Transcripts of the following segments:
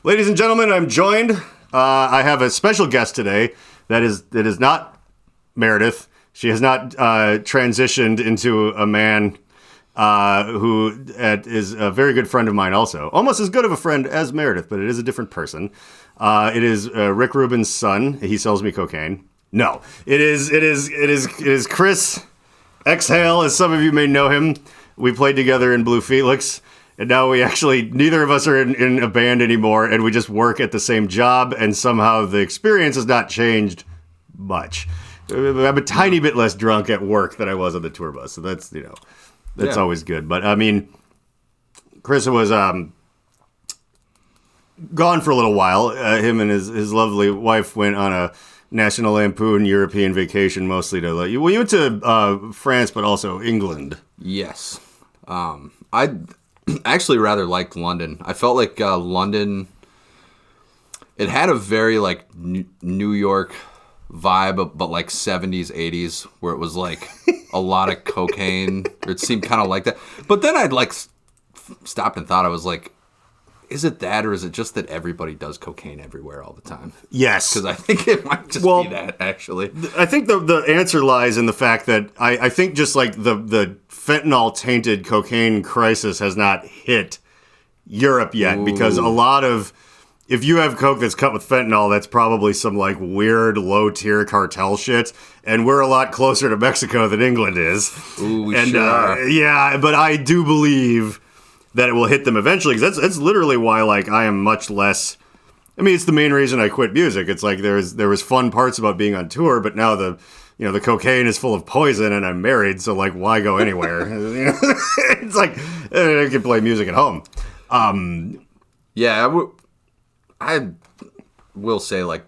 Ladies and gentlemen, I'm joined. I have a special guest today that is not Meredith. She has not transitioned into a man who is a very good friend of mine also. Almost as good of a friend as Meredith, but it is a different person. It is Rick Rubin's son. He sells me cocaine. No, it is Chris Exhale, as some of you may know him. We played together in Blue Felix, and now neither of us are in a band anymore, and we just work at the same job, and somehow the experience has not changed much. I'm a tiny bit less drunk at work than I was on the tour bus, so that's always good. But I mean, Chris was gone for a little while. Him and his lovely wife went on a National Lampoon European vacation, mostly to you went to France, but also England. Yes, I actually rather liked London. I felt like London. It had a very like New York vibe, but like 70s, 80s, where it was like a lot of cocaine. It seemed kind of like that. But then I'd like stopped and thought, I was like, is it that, or is it just that everybody does cocaine everywhere all the time? Yes. Because I think it might just be that, actually. I think the answer lies in the fact that I think just like the fentanyl-tainted cocaine crisis has not hit Europe yet. Ooh. Because a lot of... If you have coke that's cut with fentanyl, that's probably some like weird low-tier cartel shit, and we're a lot closer to Mexico than England is. Ooh, we sure are. Yeah, but I do believe that it will hit them eventually, because that's literally why like I am much less... I mean, it's the main reason I quit music. It's like there was fun parts about being on tour, but now the cocaine is full of poison, and I'm married, so like why go anywhere? It's like I can play music at home. Yeah, I will say, like,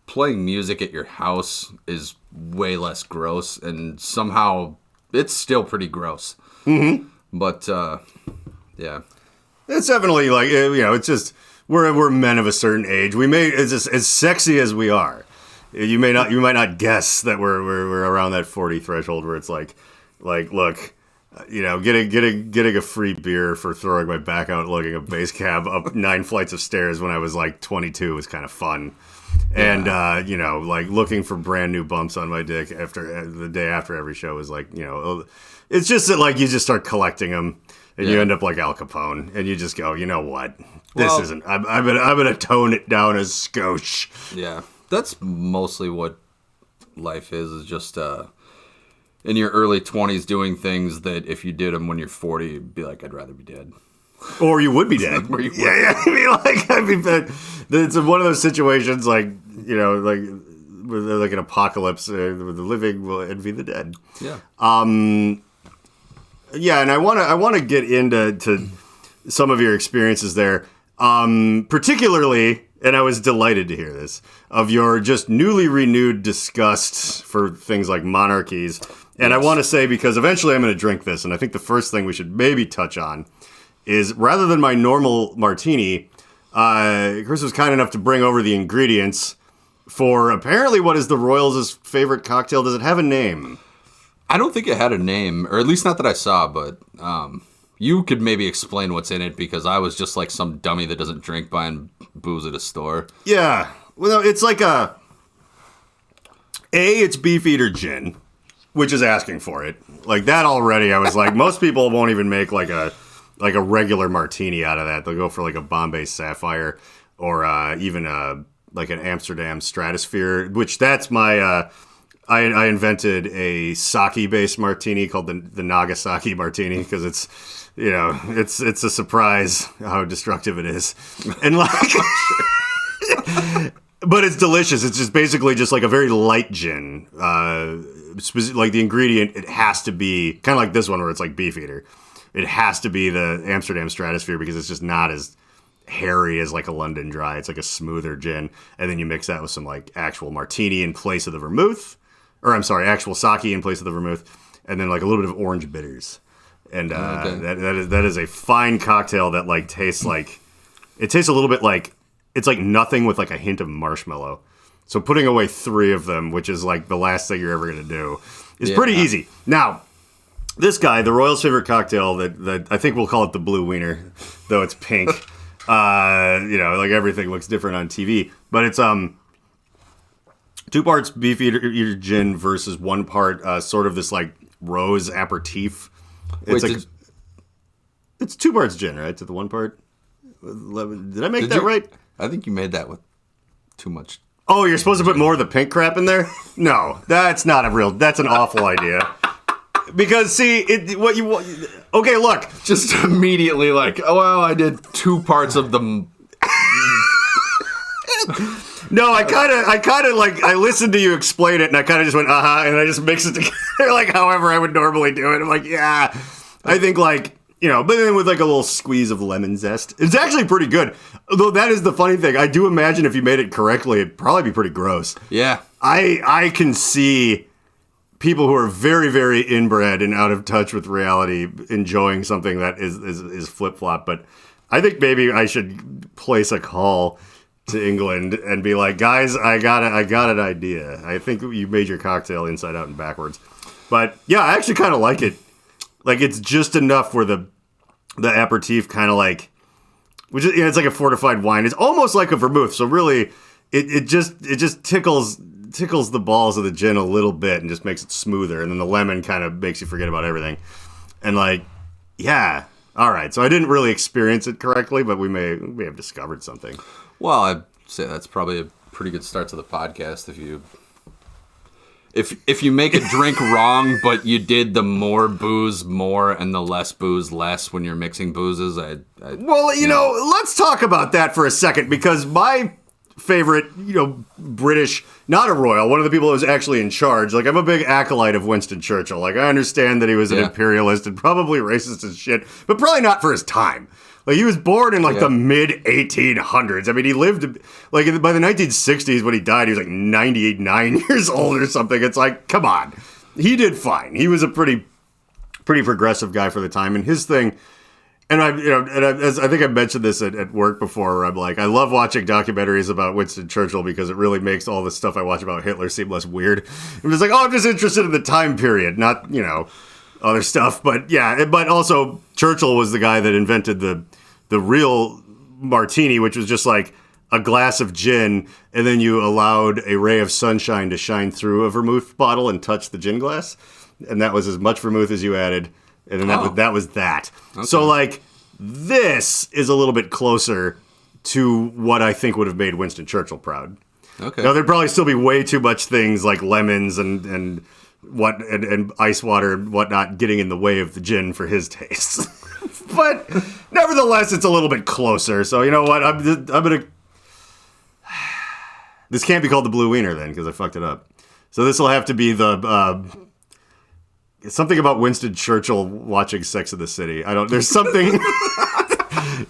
playing music at your house is way less gross, and somehow it's still pretty gross. Mm-hmm. But, yeah. It's definitely, like, it's just, we're men of a certain age. It's just, as sexy as we are, you might not guess that we're around that 40 threshold where it's like, look... getting a free beer for throwing my back out lugging a bass cab up 9 flights of stairs when I was like 22 was kind of fun. And, like looking for brand new bumps on my dick after the day after every show was like, it's just that like you just start collecting them and you end up like Al Capone and you just go, you know what? I'm going to tone it down a skosh. Yeah. That's mostly what life is just, in your early 20s doing things that if you did them when you're 40, you'd be like, I'd rather be dead. Or you would be dead. I mean, it's one of those situations like, like an apocalypse where the living will envy the dead. Yeah. Yeah, and I want to get into some of your experiences there. Particularly, and I was delighted to hear this, of your just newly renewed disgust for things like Monarchies. And yes. I want to say, because eventually I'm going to drink this, and I think the first thing we should maybe touch on is, rather than my normal martini, Chris was kind enough to bring over the ingredients for apparently what is the Royals' favorite cocktail. Does it have a name? I don't think it had a name, or at least not that I saw, but you could maybe explain what's in it, because I was just like some dummy that doesn't drink buying booze at a store. Yeah. Well, it's like it's Beefeater gin, which is asking for it. Like that already, I was like, most people won't even make like a regular martini out of that. They'll go for like a Bombay Sapphire or even like an Amsterdam Stratosphere, which that's my... I invented a sake-based martini called the Nagasaki martini because it's it's a surprise how destructive it is, and like, but it's delicious. It's just basically just like a very light gin. Like the ingredient, it has to be kind of like this one where it's like Beefeater. It has to be the Amsterdam Stratosphere because it's just not as hairy as like a London Dry. It's like a smoother gin, and then you mix that with some like actual martini in place of the vermouth. Or I'm sorry, actual sake in place of the vermouth, and then like a little bit of orange bitters, and that is a fine cocktail that like tastes like it tastes a little bit like it's like nothing with like a hint of marshmallow. So putting away 3 of them, which is like the last thing you're ever gonna do, is pretty easy. Now, this guy, the Royals' favorite cocktail that I think we'll call it the Blue Wiener, though it's pink. like everything looks different on TV. But it's 2 parts beefeater gin versus 1 part sort of this like rose aperitif. It's 2 parts gin, right? To the 1 part. Did I make that right? I think you made that with too much. Oh, you're supposed to put more of the pink crap in there? No, that's not that's an awful idea. Because see, okay, look, just immediately like, oh well, I did 2 parts of the. No, I kind of like I listened to you explain it, and I kind of just went and I just mixed it together like however I would normally do it. I'm like, yeah, I think like. But then with like a little squeeze of lemon zest. It's actually pretty good. Although that is the funny thing. I do imagine if you made it correctly, it'd probably be pretty gross. Yeah. I can see people who are very, very inbred and out of touch with reality enjoying something that is flip-flop. But I think maybe I should place a call to England and be like, guys, I got an idea. I think you made your cocktail inside out and backwards. But yeah, I actually kind of like it. Like, it's just enough where the aperitif kind of like, which is, it's like a fortified wine. It's almost like a vermouth. So really, it just tickles the balls of the gin a little bit and just makes it smoother. And then the lemon kind of makes you forget about everything. And like, yeah, all right. So I didn't really experience it correctly, but we may have discovered something. Well, I'd say that's probably a pretty good start to the podcast if you make a drink wrong, but you did the more booze more and the less booze less when you're mixing boozes. Well, let's talk about that for a second, because my favorite, British, not a royal, one of the people who was actually in charge. Like, I'm a big acolyte of Winston Churchill. Like, I understand that he was an imperialist and probably racist as shit, but probably not for his time. Like, he was born in, the mid-1800s. I mean, he lived, by the 1960s when he died, he was, 99 years old or something. It's like, come on. He did fine. He was a pretty progressive guy for the time. And his thing, and I think I mentioned this at work before, where I'm like, I love watching documentaries about Winston Churchill because it really makes all the stuff I watch about Hitler seem less weird. I'm just like, I'm just interested in the time period, not, other stuff. But yeah, but also Churchill was the guy that invented the real martini, which was just like a glass of gin, and then you allowed a ray of sunshine to shine through a vermouth bottle and touch the gin glass. And that was as much vermouth as you added. And then that was that. Okay. So this is a little bit closer to what I think would have made Winston Churchill proud. Okay. Now, there'd probably still be way too much things like lemons and ice water and whatnot getting in the way of the gin for his taste. But nevertheless, it's a little bit closer. So you know what? I'm gonna. This can't be called the Blue Wiener then, because I fucked it up. So this will have to be the something about Winston Churchill watching Sex and the City. There's something.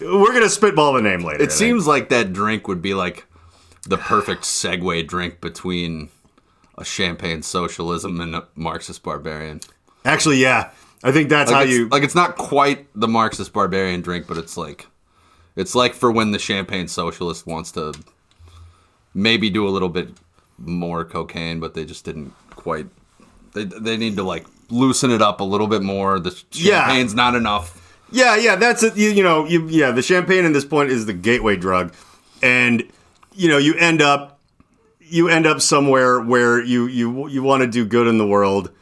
We're gonna spitball the name later. It seems like that drink would be like the perfect segue drink between a champagne socialism and a Marxist barbarian. Actually, yeah. I think that's how you... Like, it's not quite the Marxist barbarian drink, but it's like for when the champagne socialist wants to maybe do a little bit more cocaine, but they just didn't quite... They need to, loosen it up a little bit more. The champagne's not enough. Yeah, that's it. The champagne at this point is the gateway drug. And, you end up somewhere where you want to do good in the world,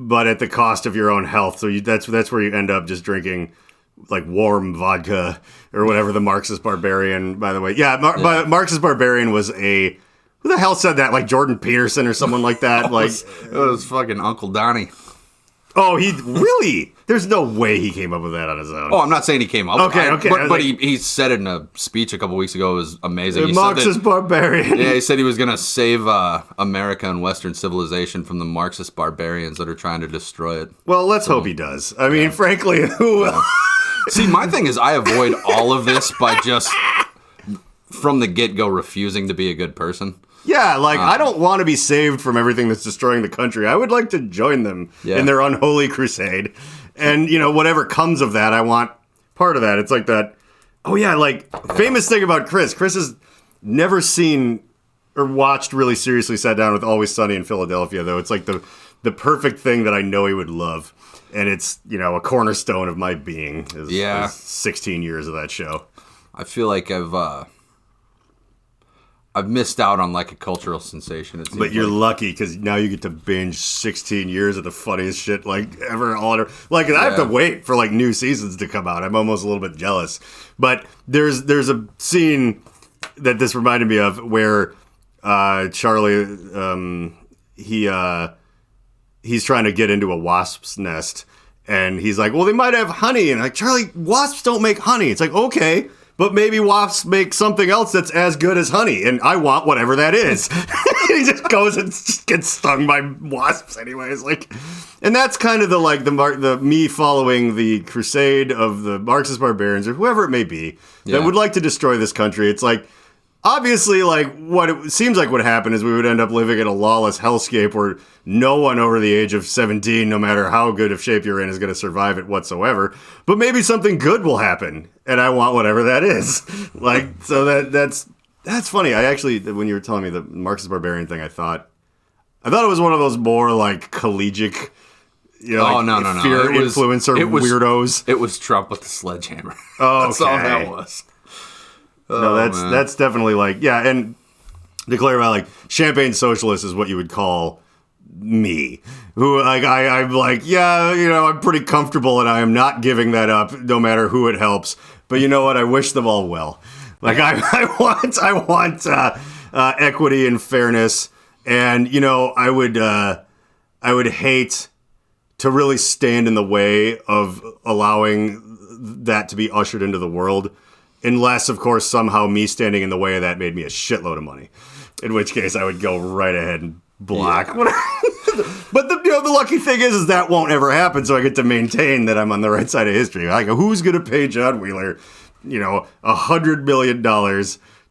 but at the cost of your own health. So that's where you end up just drinking warm vodka or whatever. The Marxist barbarian, by the way. Yeah, Marxist barbarian was who the hell said that? Like Jordan Peterson or someone like that? It was fucking Uncle Donnie. Oh, he really? There's no way he came up with that on his own. Oh, I'm not saying he came up with it. Okay. But he said it in a speech a couple weeks ago. It was amazing. The Marxist barbarian. Yeah, he said he was going to save America and Western civilization from the Marxist barbarians that are trying to destroy it. Well, let's hope he does. I mean, frankly, who will? See, my thing is I avoid all of this by just, from the get-go, refusing to be a good person. Yeah, I don't want to be saved from everything that's destroying the country. I would like to join them in their unholy crusade. And, whatever comes of that, I want part of that. It's like that, famous thing about Chris. Chris has never seen or watched really seriously sat down with Always Sunny in Philadelphia, though. It's like the perfect thing that I know he would love. And it's, a cornerstone of my being is 16 years of that show. I feel like I've missed out on like a cultural sensation. But you're lucky because now you get to binge 16 years of the funniest shit like ever. Like, and I have to wait for like new seasons to come out. I'm almost a little bit jealous. But there's a scene that this reminded me of where Charlie he's trying to get into a wasp's nest, and he's like, well, they might have honey, and like, Charlie, wasps don't make honey. It's like, okay, but maybe wasps make something else that's as good as honey, and I want whatever that is. He just goes and gets stung by wasps anyways. Like, and that's kind of the me following the crusade of the Marxist barbarians or whoever it may be that would like to destroy this country. It's like, obviously, like, what it seems like would happen is we would end up living in a lawless hellscape where no one over the age of 17, no matter how good of shape you're in, is going to survive it whatsoever. But maybe something good will happen, and I want whatever that is. Like, so that's funny. I actually, when you were telling me the Marxist barbarian thing, I thought it was one of those more, like, collegic, no. fear influencer weirdos. It was Trump with the sledgehammer. Oh, that's all that was. No, that's definitely like, and to clarify, like, champagne socialist is what you would call me, who, like, I'm like, I'm pretty comfortable and I am not giving that up no matter who it helps. But you know what? I wish them all well. Like, I want equity and fairness, and, I would hate to really stand in the way of allowing that to be ushered into the world. Unless, of course, somehow me standing in the way of that made me a shitload of money. In which case, I would go right ahead and block. Yeah. But the lucky thing is that won't ever happen, so I get to maintain that I'm on the right side of history. Like, who's going to pay John Wheeler, $100 million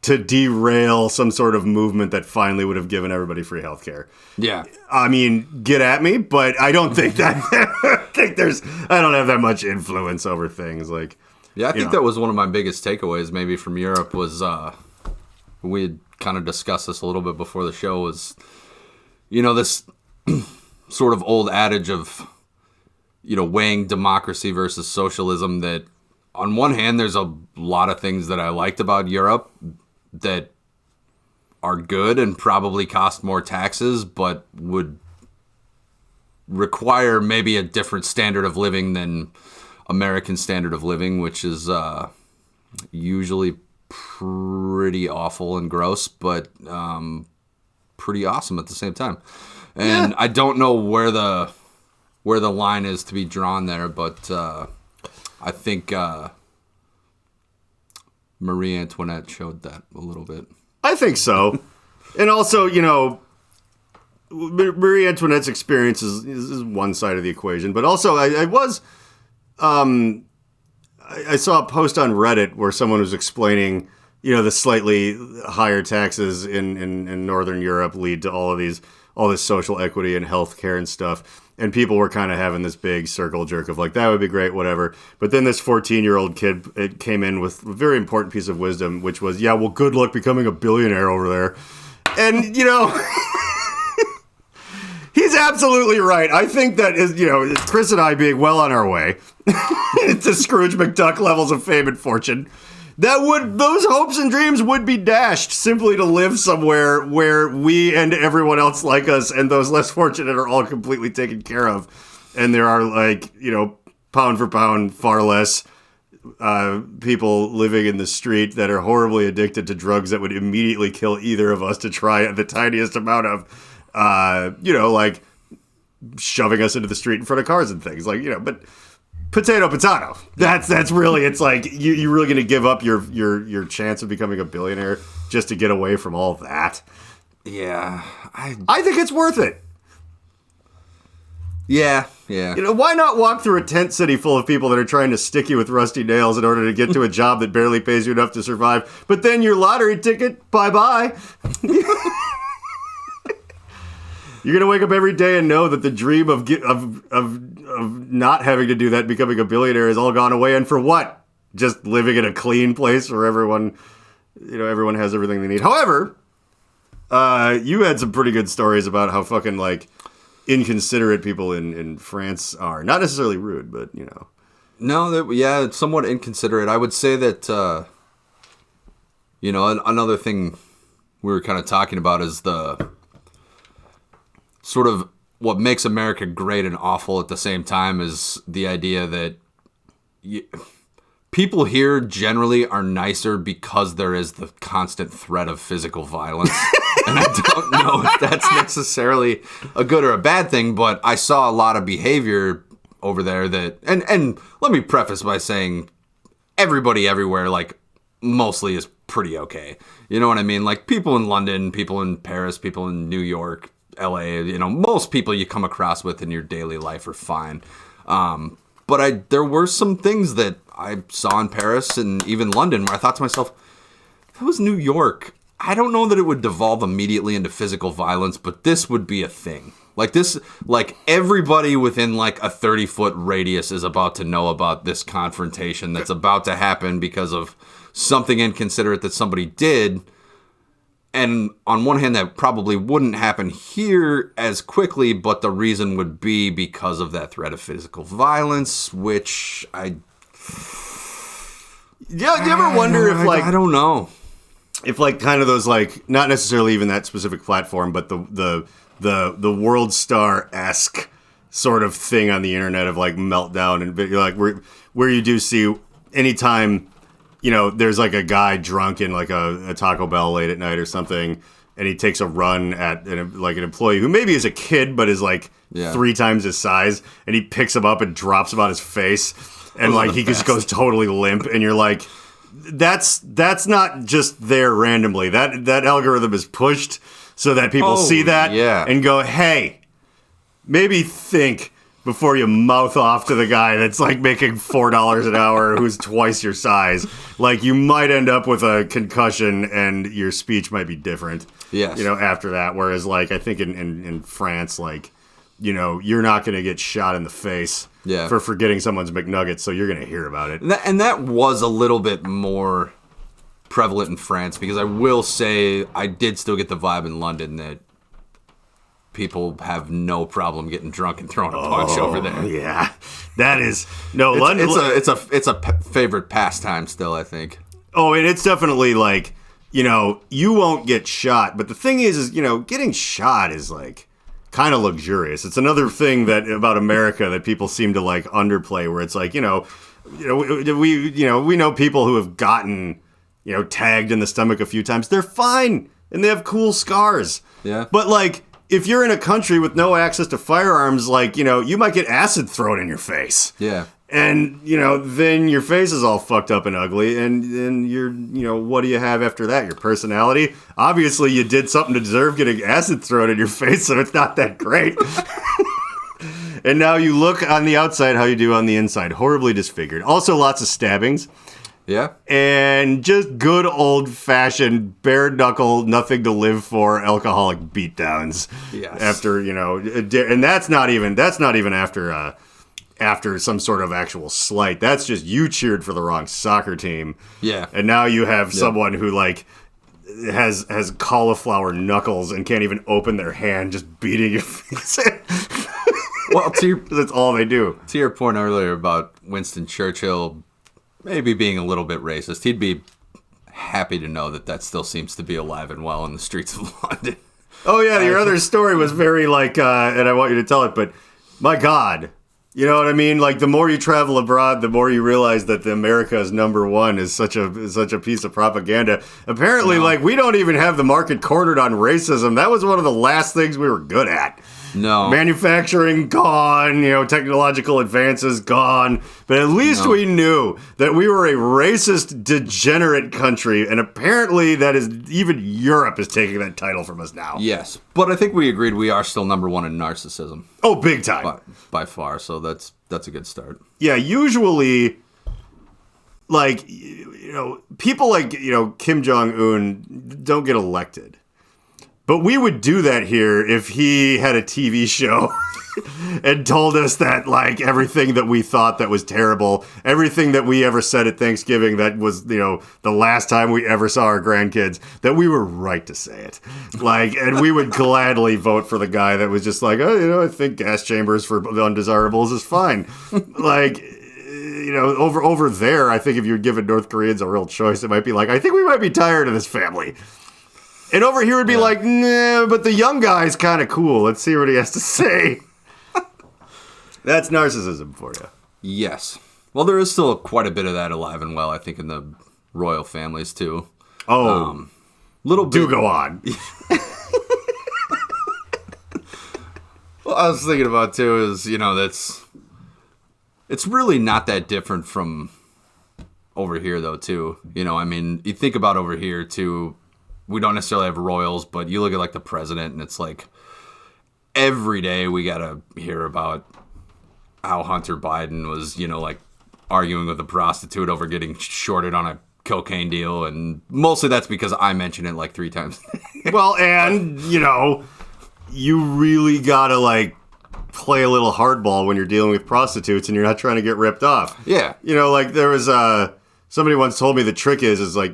to derail some sort of movement that finally would have given everybody free healthcare? Yeah. I mean, get at me, but I don't think that... I don't have that much influence over things, like... Yeah, I think that was one of my biggest takeaways maybe from Europe was, we had kind of discussed this a little bit before the show, was, this sort of old adage of, weighing democracy versus socialism, that on one hand, there's a lot of things that I liked about Europe that are good and probably cost more taxes, but would require maybe a different standard of living than American standard of living, which is usually pretty awful and gross, but pretty awesome at the same time. And I don't know where the line is to be drawn there, but I think Marie Antoinette showed that a little bit. I think so. And also, Marie Antoinette's experience is one side of the equation, but also I saw a post on Reddit where someone was explaining, the slightly higher taxes in Northern Europe lead to all this social equity and healthcare and stuff. And people were kind of having this big circle jerk of like, that would be great, whatever. But then this 14-year-old kid came in with a very important piece of wisdom, which was, well, good luck becoming a billionaire over there. And, he's absolutely right. I think that is, Chris and I being well on our way to Scrooge McDuck levels of fame and fortune, those hopes and dreams would be dashed simply to live somewhere where we and everyone else like us and those less fortunate are all completely taken care of. And there are, like, pound for pound, far less people living in the street that are horribly addicted to drugs that would immediately kill either of us to try the tiniest amount of, like shoving us into the street in front of cars and things, like, but potato. That's really, it's like, you really going to give up your chance of becoming a billionaire just to get away from all that? Yeah. I think it's worth it. Yeah. Why not walk through a tent city full of people that are trying to stick you with rusty nails in order to get to a job that barely pays you enough to survive, but then your lottery ticket, bye-bye. You're going to wake up every day and know that the dream of not having to do that, becoming a billionaire, has all gone away. And for what? Just living in a clean place where everyone has everything they need. However, you had some pretty good stories about how fucking, like, inconsiderate people in France are. Not necessarily rude, but, No, it's somewhat inconsiderate. I would say that You know, another thing we were kind of talking about is the sort of what makes America great and awful at the same time is the idea that people here generally are nicer because there is the constant threat of physical violence. And I don't know if that's necessarily a good or a bad thing, but I saw a lot of behavior over there that, and let me preface by saying everybody everywhere, like, mostly is pretty okay. You know what I mean? Like, people in London, people in Paris, people in New York, LA, you know, most people you come across with in your daily life are fine. But there were some things that I saw in Paris and even London where I thought to myself, if it was New York, I don't know that it would devolve immediately into physical violence, but this would be a thing. Like this, like everybody within like a 30-foot radius is about to know about this confrontation that's about to happen because of something inconsiderate that somebody did. And on one hand, that probably wouldn't happen here as quickly, but the reason would be because of that threat of physical violence, which Yeah, do you ever wonder if, like... I don't know. If, like, kind of those, like, not necessarily even that specific platform, but the World Star-esque sort of thing on the internet of, like, meltdown and, like, where you do see anytime... You know, there's like a guy drunk in like a Taco Bell late at night or something, and he takes a run at like an employee who maybe is a kid but is like 3 times his size, and he picks him up and drops him on his face, and like he just goes totally limp, and you're like, that's not just there randomly. That algorithm is pushed so that people see that and go, hey, maybe think before you mouth off to the guy that's like making $4 an hour who's twice your size. Like, you might end up with a concussion and your speech might be different. Yes. You know, after that. Whereas, like, I think in France, like, you know, you're not going to get shot in the face for forgetting someone's McNuggets, so you're going to hear about it. And that was a little bit more prevalent in France, because I will say I did still get the vibe in London that people have no problem getting drunk and throwing a punch over there. Yeah, that is London. It's a favorite pastime still, I think. Oh, and it's definitely like, you know, you won't get shot, but the thing is you know, getting shot is like kind of luxurious. It's another thing that about America that people seem to like underplay, where it's like, we know people who have gotten, you know, tagged in the stomach a few times. They're fine and they have cool scars. Yeah, but like, if you're in a country with no access to firearms, like, you know, you might get acid thrown in your face. Yeah. And, you know, then your face is all fucked up and ugly. And then you're, you know, what do you have after that? Your personality? Obviously, you did something to deserve getting acid thrown in your face, so it's not that great. And now you look on the outside how you do on the inside. Horribly disfigured. Also, lots of stabbings. Yeah. And just good old-fashioned, bare-knuckle, nothing-to-live-for alcoholic beatdowns. Yes. After, you know, and that's not even after some sort of actual slight. That's just you cheered for the wrong soccer team. Yeah. And now you have someone who, like, has cauliflower knuckles and can't even open their hand, just beating your face in. Well, that's all they do. To your point earlier about Winston Churchill maybe being a little bit racist, he'd be happy to know that still seems to be alive and well in the streets of London. Oh, yeah, your other story was very, like, and I want you to tell it, but my God, you know what I mean? Like, the more you travel abroad, the more you realize that the America's number one is such a piece of propaganda. Apparently, like, we don't even have the market cornered on racism. That was one of the last things we were good at. No. Manufacturing gone, you know, technological advances gone. But at least we knew that we were a racist, degenerate country, and apparently that is even Europe is taking that title from us now. Yes, but I think we agreed we are still number one in narcissism. Oh, big time. By far, so that's a good start. Yeah, usually, like, you know, people like, you know, Kim Jong-un don't get elected. But we would do that here if he had a TV show and told us that, like, everything that we thought that was terrible, everything that we ever said at Thanksgiving that was, you know, the last time we ever saw our grandkids, that we were right to say it. Like, and we would gladly vote for the guy that was just like, oh, you know, I think gas chambers for the undesirables is fine. Like, over there, I think if you're giving North Koreans a real choice, it might be like, I think we might be tired of this family. And over here would be like, nah, but the young guy's kind of cool. Let's see what he has to say. That's narcissism for you. Yes. Well, there is still quite a bit of that alive and well, I think, in the royal families, too. Oh. Little bit. Do go on. Well, I was thinking about, too, is, it's really not that different from over here, though, too. I mean, you think about over here, too, we don't necessarily have royals, but you look at, like, the president, and it's like, every day we got to hear about how Hunter Biden was, like, arguing with a prostitute over getting shorted on a cocaine deal, and mostly that's because I mentioned it, like, 3 times. Well, and, you really gotta, like, play a little hardball when you're dealing with prostitutes and you're not trying to get ripped off. Yeah. Like, there was, somebody once told me the trick is like,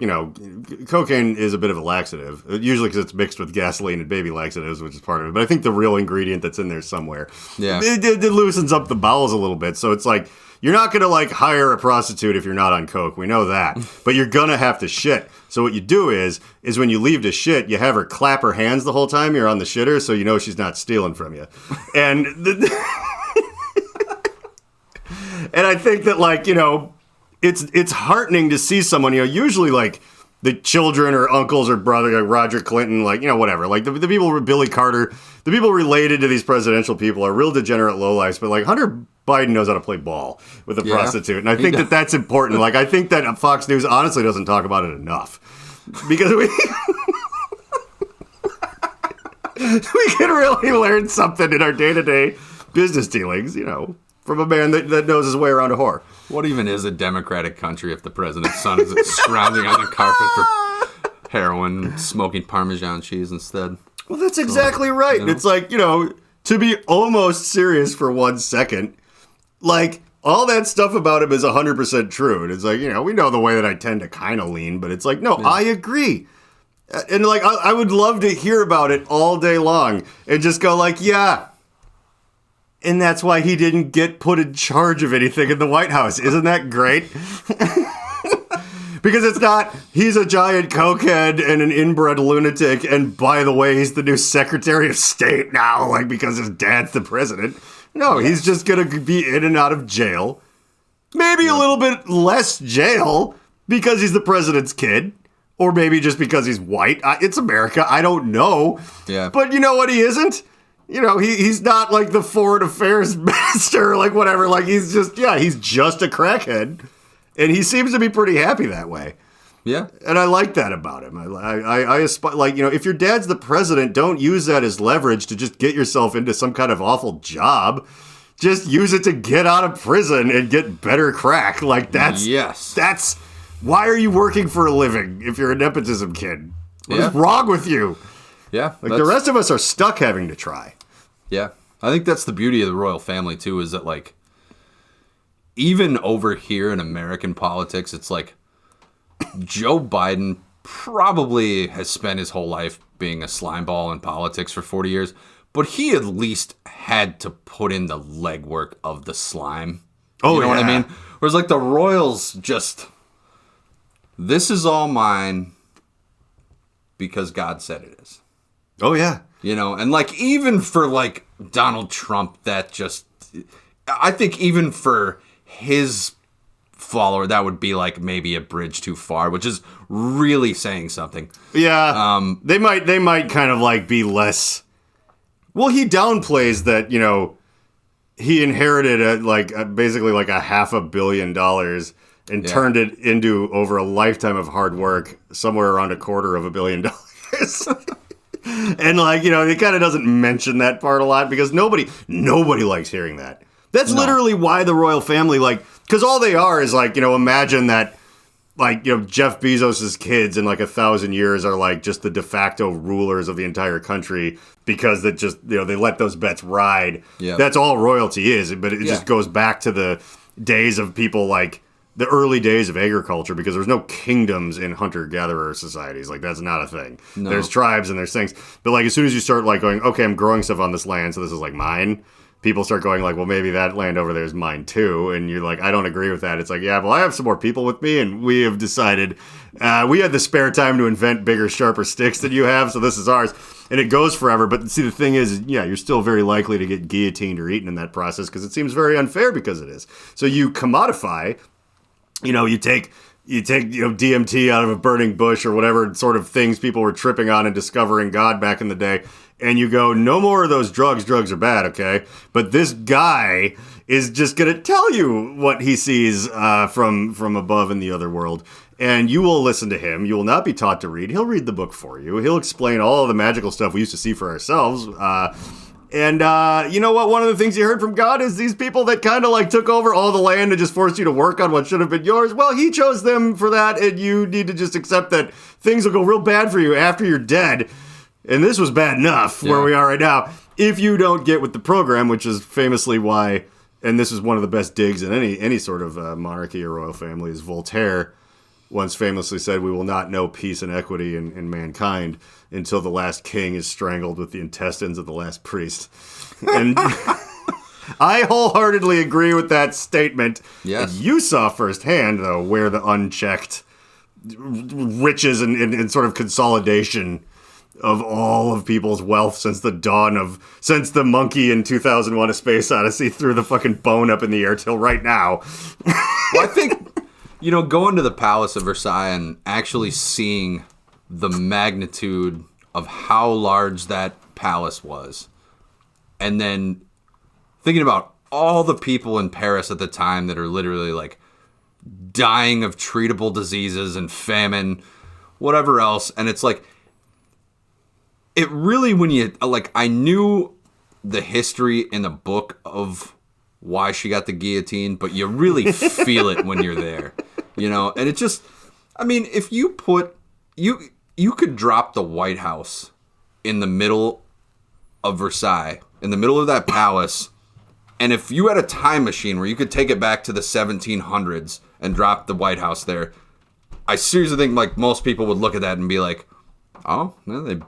cocaine is a bit of a laxative, usually because it's mixed with gasoline and baby laxatives, which is part of it. But I think the real ingredient that's in there somewhere, it loosens up the bowels a little bit. So it's like, you're not going to, like, hire a prostitute if you're not on coke. We know that. But you're going to have to shit. So what you do is when you leave to shit, you have her clap her hands the whole time you're on the shitter so you know she's not stealing from you. And and I think that, like, it's heartening to see someone, usually, like, the children or uncles or brother, like Roger Clinton, like, whatever. Like, the people, Billy Carter, the people related to these presidential people are real degenerate lowlifes. But, like, Hunter Biden knows how to play ball with a prostitute. And I think that that's important. Like, I think that Fox News honestly doesn't talk about it enough. Because we can really learn something in our day-to-day business dealings, from a man that knows his way around a whore. What even is a democratic country if the president's son is scrounging on the carpet for heroin, smoking Parmesan cheese instead? Well, that's exactly right. It's like, to be almost serious for 1 second, like, all that stuff about him is 100% true. And it's like, we know the way that I tend to kind of lean, but it's like, no, I agree. And, like, I would love to hear about it all day long and just go like, yeah. And that's why he didn't get put in charge of anything in the White House. Isn't that great? Because it's not, he's a giant cokehead and an inbred lunatic, and by the way, he's the new Secretary of State now, like, because his dad's the president. No, he's just going to be in and out of jail. Maybe a little bit less jail because he's the president's kid. Or maybe just because he's white. It's America. I don't know. Yeah. But you know what he isn't? He's not like the foreign affairs minister, like whatever. Like, he's just a crackhead. And he seems to be pretty happy that way. Yeah. And I like that about him. I aspire, like, if your dad's the president, don't use that as leverage to just get yourself into some kind of awful job. Just use it to get out of prison and get better crack. Like, that's why are you working for a living if you're a nepotism kid? What is wrong with you? Yeah. Like, the rest of us are stuck having to try. Yeah. I think that's the beauty of the royal family, too, is that, like, even over here in American politics, it's like Joe Biden probably has spent his whole life being a slimeball in politics for 40 years, but he at least had to put in the legwork of the slime. Oh, you know what I mean? Whereas, like, the royals just, this is all mine because God said it is. Oh, yeah. And, like, even for, like, Donald Trump, that just, I think even for his follower, that would be, like, maybe a bridge too far, which is really saying something. Yeah. They might kind of, like, be less. Well, he downplays that, he inherited basically like $500 million and turned it into, over a lifetime of hard work, somewhere around $250 million. And, like, he kind of doesn't mention that part a lot because nobody likes hearing that. That's literally why the royal family, like, because all they are is, like, imagine that, like, Jeff Bezos's kids in, like, 1,000 years are, like, just the de facto rulers of the entire country because that just, they let those bets ride. Yeah. That's all royalty is, but it just goes back to the days of people, like, the early days of agriculture, because there's no kingdoms in hunter-gatherer societies. Like, that's not a thing. No. There's tribes and there's things. But, like, as soon as you start, like, going, okay, I'm growing stuff on this land, so this is, like, mine, people start going like, well, maybe that land over there is mine too. And you're like, I don't agree with that. It's like, yeah, well, I have some more people with me, and we have decided we had the spare time to invent bigger, sharper sticks than you have, so this is ours. And it goes forever. But see, the thing is, yeah, you're still very likely to get guillotined or eaten in that process because it seems very unfair because it is. So you commodify, you take DMT out of a burning bush or whatever sort of things people were tripping on and discovering God back in the day. And you go, no more of those drugs. Drugs are bad, okay? But this guy is just going to tell you what he sees from above in the other world. And you will listen to him. You will not be taught to read. He'll read the book for you. He'll explain all of the magical stuff we used to see for ourselves. And you know what? One of the things you heard from God is these people that kind of like took over all the land and just forced you to work on what should have been yours. Well, he chose them for that, and you need to just accept that things will go real bad for you after you're dead. And this was bad enough where we are right now. If you don't get with the program, which is famously why, and this is one of the best digs in any sort of monarchy or royal family, is Voltaire once famously said, we will not know peace and equity in mankind until the last king is strangled with the intestines of the last priest. And I wholeheartedly agree with that statement. Yes. You saw firsthand, though, where the unchecked riches and sort of consolidation of all of people's wealth since the monkey in 2001: A Space Odyssey threw the fucking bone up in the air till right now. Well, I think, going to the Palace of Versailles and actually seeing the magnitude of how large that palace was, and then thinking about all the people in Paris at the time that are literally like dying of treatable diseases and famine, whatever else, and it's like, it really, when you, like, I knew the history in the book of why she got the guillotine, but you really feel it when you're there, and it just, I mean, if you put, you could drop the White House in the middle of Versailles, in the middle of that palace, and if you had a time machine where you could take it back to the 1700s and drop the White House there, I seriously think, like, most people would look at that and be like, oh, well, they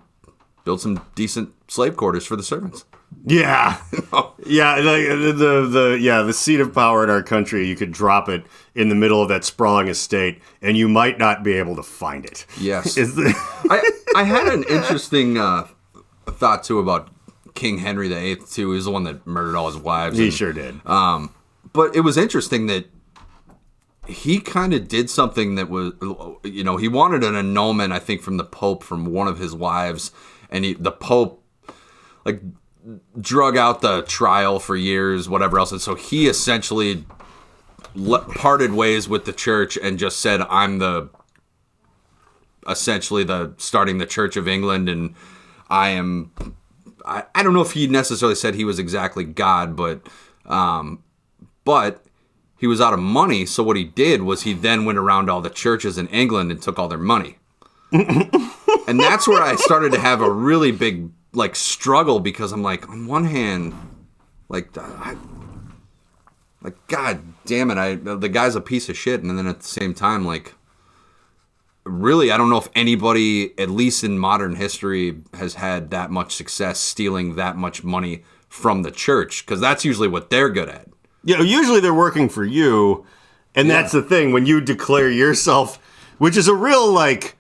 build some decent slave quarters for the servants. Yeah. Yeah, the seat of power in our country, you could drop it in the middle of that sprawling estate, and you might not be able to find it. Yes. I had an interesting thought, too, about King Henry VIII, too. He was the one that murdered all his wives. He sure did. But it was interesting that he kind of did something that was, he wanted an annulment, I think, from the Pope, from one of his wives. And the Pope, like, drug out the trial for years, whatever else. And so he essentially parted ways with the church and just said, I'm starting the Church of England. And I don't know if he necessarily said he was exactly God, but he was out of money. So what he did was he then went around all the churches in England and took all their money. And that's where I started to have a really big, like, struggle, because I'm like, on one hand, like, God damn it, the guy's a piece of shit, and then at the same time, like, really, I don't know if anybody, at least in modern history, has had that much success stealing that much money from the church, because that's usually what they're good at. Yeah, usually they're working for you, and that's the thing, when you declare yourself, which is a real, like,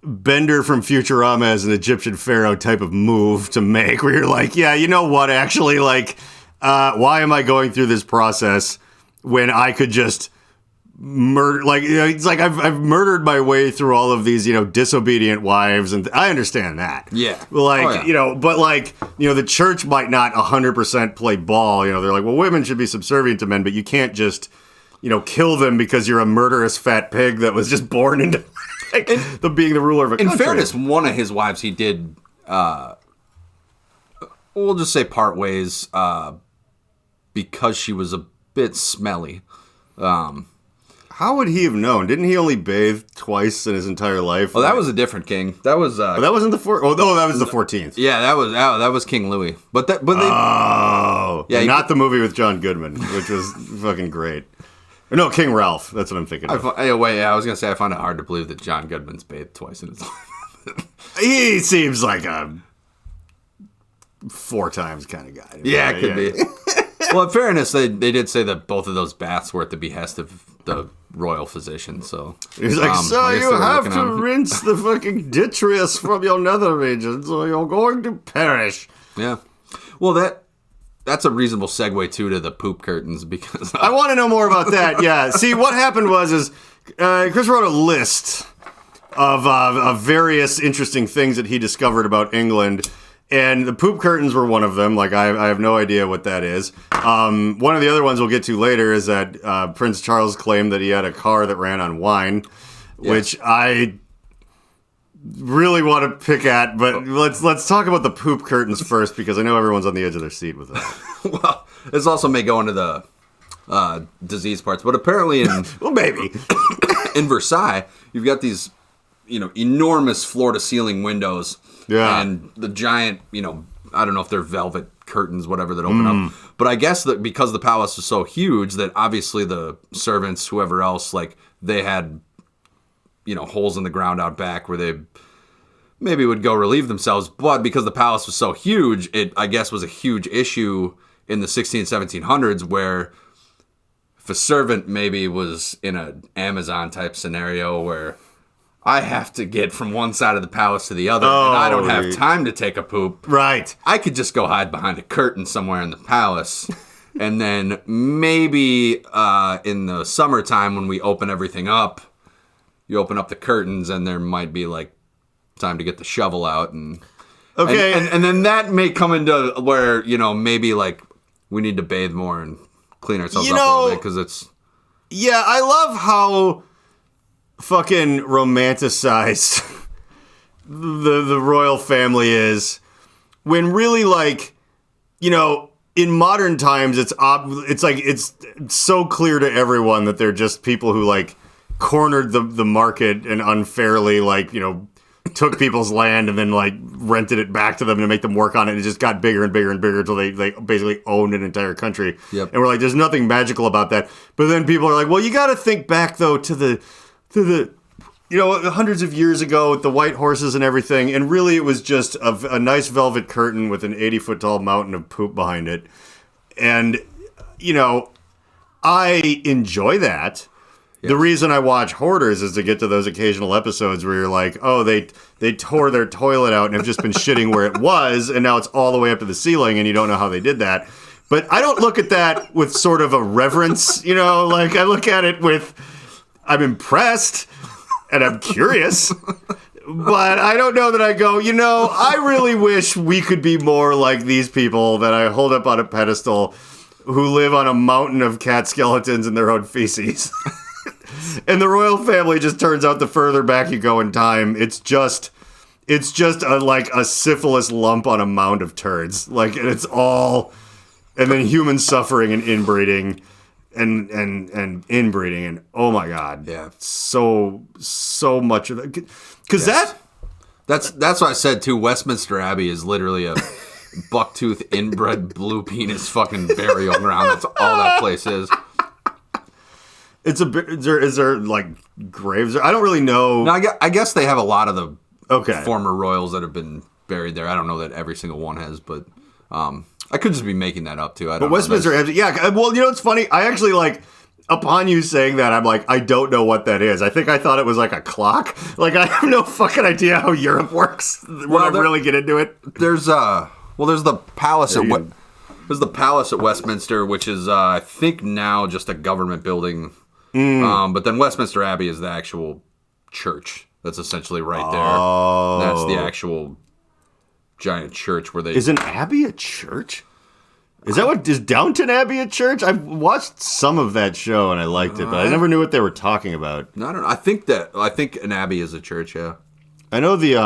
Bender from Futurama as an Egyptian pharaoh type of move to make, where you're like, yeah, you know what, actually, like, why am I going through this process when I could just murder, like, it's like I've murdered my way through all of these, disobedient wives, and I understand that. Yeah. Like, but like, the church might not 100% play ball, they're like, well, women should be subservient to men, but you can't just, kill them because you're a murderous fat pig that was just born into being the ruler of a country. In fairness, one of his wives, he did, we'll just say part ways, because she was a bit smelly. How would he have known? Didn't he only bathe twice in his entire life? Oh, that was a different king. That was that wasn't the that was the 14th. Yeah, that was King Louis. But they not the movie with John Goodman, which was fucking great. No, King Ralph. That's what I'm thinking of. I was gonna say, I find it hard to believe that John Goodman's bathed twice in his life. He seems like 4 times kind of guy. Yeah, it could be. Well, in fairness, they did say that both of those baths were at the behest of the royal physician. So he's like, so you have to rinse the fucking detritus from your nether regions, or you're going to perish. Yeah. Well, that's a reasonable segue too to the poop curtains, because I want to know more about that. Yeah. See, what happened was Chris wrote a list of various interesting things that he discovered about England. And the poop curtains were one of them. Like, I have no idea what that is. One of the other ones we'll get to later is that Prince Charles claimed that he had a car that ran on wine, which I really want to pick at. But let's talk about the poop curtains first, because I know everyone's on the edge of their seat with that. Well, this also may go into the disease parts, but apparently well, maybe in Versailles, you've got these, enormous floor-to-ceiling windows. Yeah. And the giant, I don't know if they're velvet curtains, whatever, that open up. But I guess that because the palace was so huge that obviously the servants, whoever else, like, they had, holes in the ground out back where they maybe would go relieve themselves. But because the palace was so huge, it, I guess, was a huge issue in the 1700s where if a servant maybe was in an Amazon type scenario where I have to get from one side of the palace to the other, and I don't have time to take a poop. Right. I could just go hide behind a curtain somewhere in the palace, and then maybe in the summertime when we open everything up, you open up the curtains, and there might be, like, time to get the shovel out. And then that may come into where, maybe, like, we need to bathe more and clean ourselves up a little bit, because it's... Yeah, I love how fucking romanticized the royal family is, when really, like, in modern times it's so clear to everyone that they're just people who, like, cornered the market and unfairly, like, took people's land and then, like, rented it back to them to make them work on it, and it just got bigger and bigger and bigger until they basically owned an entire country. Yep. And we're like, there's nothing magical about that. But then people are like, well, you got to think back though to the hundreds of years ago with the white horses and everything, and really it was just a nice velvet curtain with an 80-foot tall mountain of poop behind it. And, I enjoy that. Yes. The reason I watch Hoarders is to get to those occasional episodes where you're like, oh, they tore their toilet out and have just been shitting where it was, and now it's all the way up to the ceiling, and you don't know how they did that. But I don't look at that with sort of a reverence, like, I look at it with, I'm impressed and I'm curious, but I don't know that I go, I really wish we could be more like these people that I hold up on a pedestal who live on a mountain of cat skeletons and their own feces. And the royal family just turns out the further back you go in time, it's just a syphilis lump on a mound of turds. Like, and it's all, and then human suffering and inbreeding. And inbreeding, and oh my god, yeah, so much of that, because that's what I said too. Westminster Abbey is literally a bucktooth inbred blue penis fucking burial ground. That's all that place is. It's a bit. Is there like graves? I don't really know. No, I guess they have a lot of the former royals that have been buried there. I don't know that every single one has, but I could just be making that up too. I don't know. Westminster, yeah. Well, it's funny. I actually, like, upon you saying that, I'm like, I don't know what that is. I think I thought it was like a clock. Like, I have no fucking idea how Europe works when I really get into it. There's the palace there's the palace at Westminster, which is I think now just a government building. But then Westminster Abbey is the actual church. That's essentially right there. Oh. That's the actual giant church where they... Is an abbey a church? Is Downton Abbey a church? I've watched some of that show and I liked it, but I never knew what they were talking about. No, I don't know. I think an abbey is a church, yeah. I know the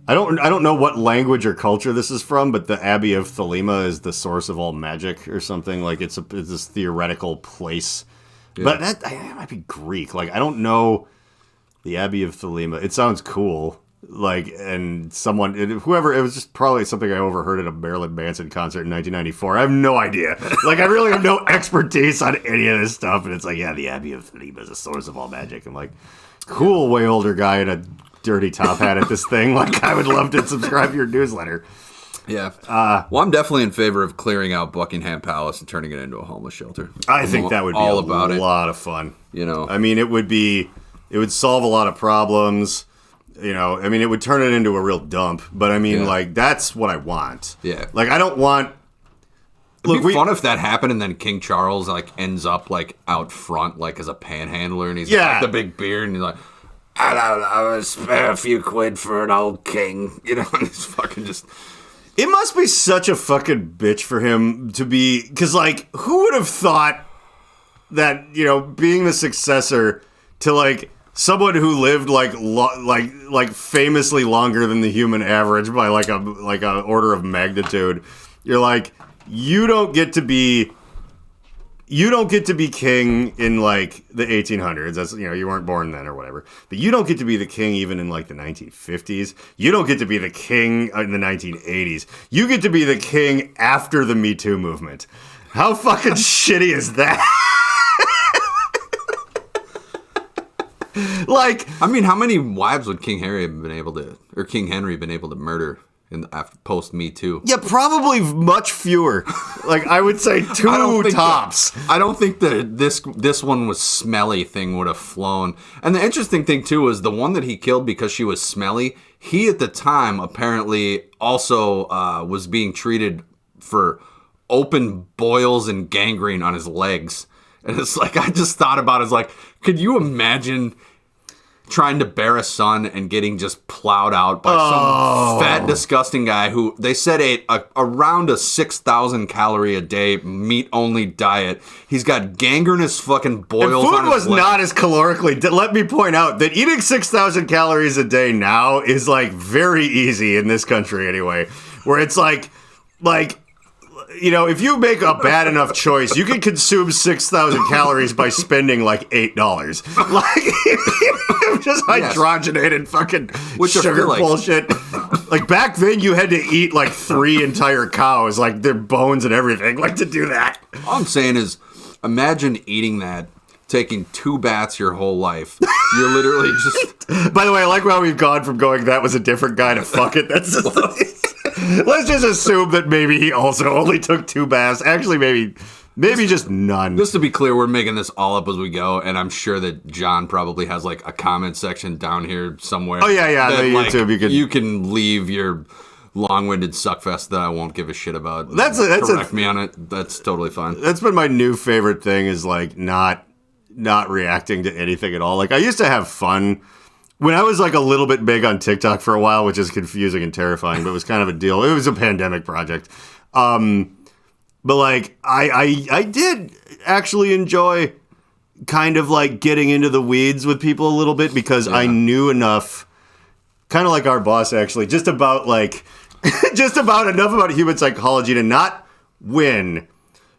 I don't know what language or culture this is from, but the Abbey of Thelema is the source of all magic or something. Like, it's this theoretical place. Yeah. But that might be Greek. Like, I don't know the Abbey of Thelema. It sounds cool. Like, and whoever, it was just probably something I overheard at a Marilyn Manson concert in 1994. I have no idea. Like, I really have no expertise on any of this stuff. And it's like, yeah, the Abbey of Thelema is the source of all magic. I'm like, cool, way older guy in a dirty top hat at this thing. Like, I would love to subscribe to your newsletter. Yeah. Well, I'm definitely in favor of clearing out Buckingham Palace and turning it into a homeless shelter. I think that would be all about a it. lot of fun. You know, I mean, it would solve a lot of problems. You know, I mean, it would turn it into a real dump. But I mean, like, that's what I want. Yeah. Like, I don't want. It'd be fun if that happened and then King Charles like ends up like out front like as a panhandler and he's got like, the big beard and he's like, I would spare a few quid for an old king, you know, and he's fucking just. It must be such a fucking bitch for him to be, because like, who would have thought that, you know, being the successor to like someone who lived like famously longer than the human average by like a order of magnitude, you're like, you don't get to be king in like the 1800s. That's, you know, you weren't born then or whatever. But you don't get to be the king even in like the 1950s. You don't get to be the king in the 1980s. You get to be the king after the Me Too movement. How fucking shitty is that? Like, I mean, how many wives would King Henry been able to murder? After post Me Too. Yeah, probably much fewer. Like, I would say two tops. I don't think that this one was smelly thing would have flown. And the interesting thing too was the one that he killed because she was smelly. He at the time apparently also was being treated for open boils and gangrene on his legs. And it's like, I just thought about it, it's like, could you imagine trying to bear a son and getting just plowed out by some fat, disgusting guy who they said ate around a 6,000 calorie a day meat-only diet. He's got gangrenous fucking boils on his food was not as calorically. Let me point out that eating 6,000 calories a day now is like very easy in this country anyway, where it's like, you know, if you make a bad enough choice, you can consume 6,000 calories by spending like $8. Like, just hydrogenated fucking sugar bullshit. Like, back then, you had to eat like 3 entire cows, like their bones and everything, like to do that. All I'm saying is, imagine eating that, taking 2 baths your whole life. You're literally just. By the way, I like how we've gone from going, that was a different guy to fuck it. That's just. Let's just assume that maybe he also only took 2 baths. Actually, maybe just none. Just to be clear, we're making this all up as we go, and I'm sure that John probably has like a comment section down here somewhere. Oh yeah, that, no, like, YouTube. You can leave your long-winded suckfest that I won't give a shit about. Correct me on it. That's totally fine. That's been my new favorite thing, is like not reacting to anything at all. Like, I used to have fun when I was like a little bit big on TikTok for a while, which is confusing and terrifying, but it was kind of a deal. It was a pandemic project. But like, I did actually enjoy kind of like getting into the weeds with people a little bit, because I knew enough, kind of like our boss actually, just about enough about human psychology to not win,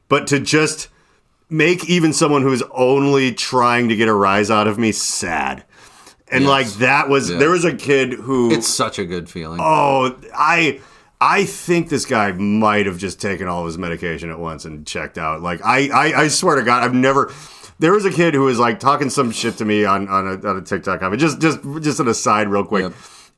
but to just make even someone who's only trying to get a rise out of me sad. And like, that was, there was a kid who... It's such a good feeling. Oh, I think this guy might have just taken all of his medication at once and checked out. Like, I swear to God, I've never... There was a kid who was like talking some shit to me on a TikTok comment. Just an aside real quick. Yep.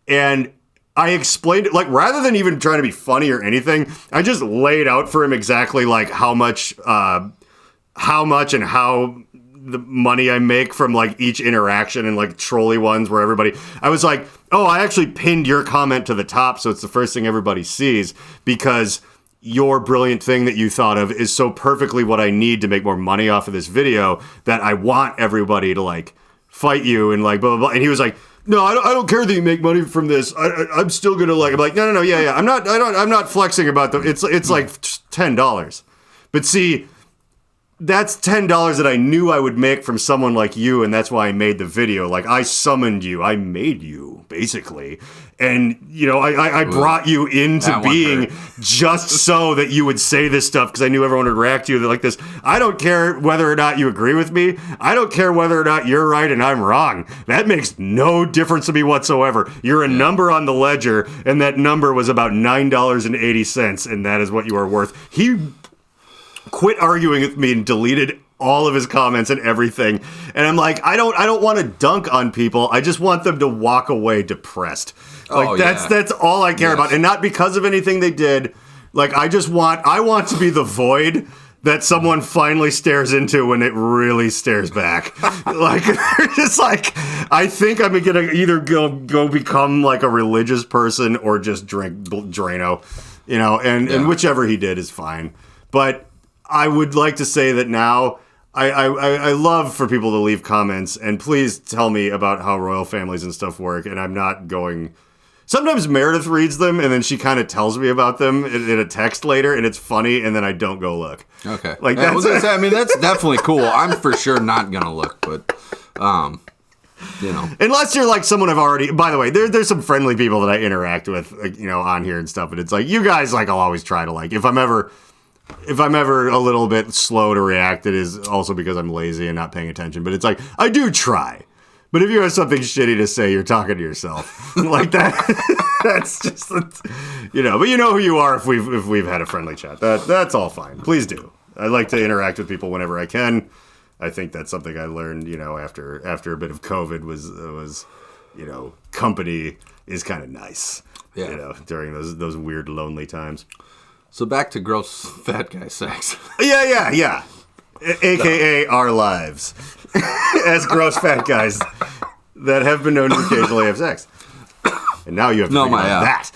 And I explained it, like, rather than even trying to be funny or anything, I just laid out for him exactly like how much and how the money I make from like each interaction and like trolley ones where everybody, I was like, oh, I actually pinned your comment to the top, so it's the first thing everybody sees, because your brilliant thing that you thought of is so perfectly what I need to make more money off of this video, that I want everybody to like fight you and like blah blah blah. And he was like, no, I don't care that you make money from this. I'm still gonna like. I'm like, no, yeah. I'm not flexing about them. It's like $10, but see, that's $10 that I knew I would make from someone like you, and that's why I made the video. Like, I summoned you. I made you, basically. And, you know, I brought you into being just so that you would say this stuff, because I knew everyone would react to you like this. I don't care whether or not you agree with me. I don't care whether or not you're right and I'm wrong. That makes no difference to me whatsoever. You're a number on the ledger, and that number was about $9.80, and that is what you are worth. He quit arguing with me and deleted all of his comments and everything. And I'm like, I don't want to dunk on people. I just want them to walk away depressed. Like that's all I care about. And not because of anything they did. Like I want to be the void that someone finally stares into when it really stares back. Like, just like, I think I'm gonna either go become like a religious person or just drink Drano, and whichever he did is fine. But I would like to say that now I love for people to leave comments, and please tell me about how royal families and stuff work, and I'm not going... Sometimes Meredith reads them, and then she kind of tells me about them in a text later, and it's funny, and then I don't go look. Okay. Like I was gonna say, I mean, that's definitely cool. I'm for sure not going to look, but, Unless you're like someone I've already... By the way, there's some friendly people that I interact with, on here and stuff, and it's like, you guys, like, I'll always try to, like, if I'm ever a little bit slow to react, it is also because I'm lazy and not paying attention, but it's like, I do try. But if you have something shitty to say, you're talking to yourself like that. That's just, but you know who you are if we've had a friendly chat. That's all fine. Please do. I like to interact with people whenever I can. I think that's something I learned, after a bit of COVID was company is kind of nice. Yeah. During those weird lonely times. So back to gross fat guy sex. Yeah. AKA our lives as gross fat guys that have been known to occasionally have sex. And now you have to think about that.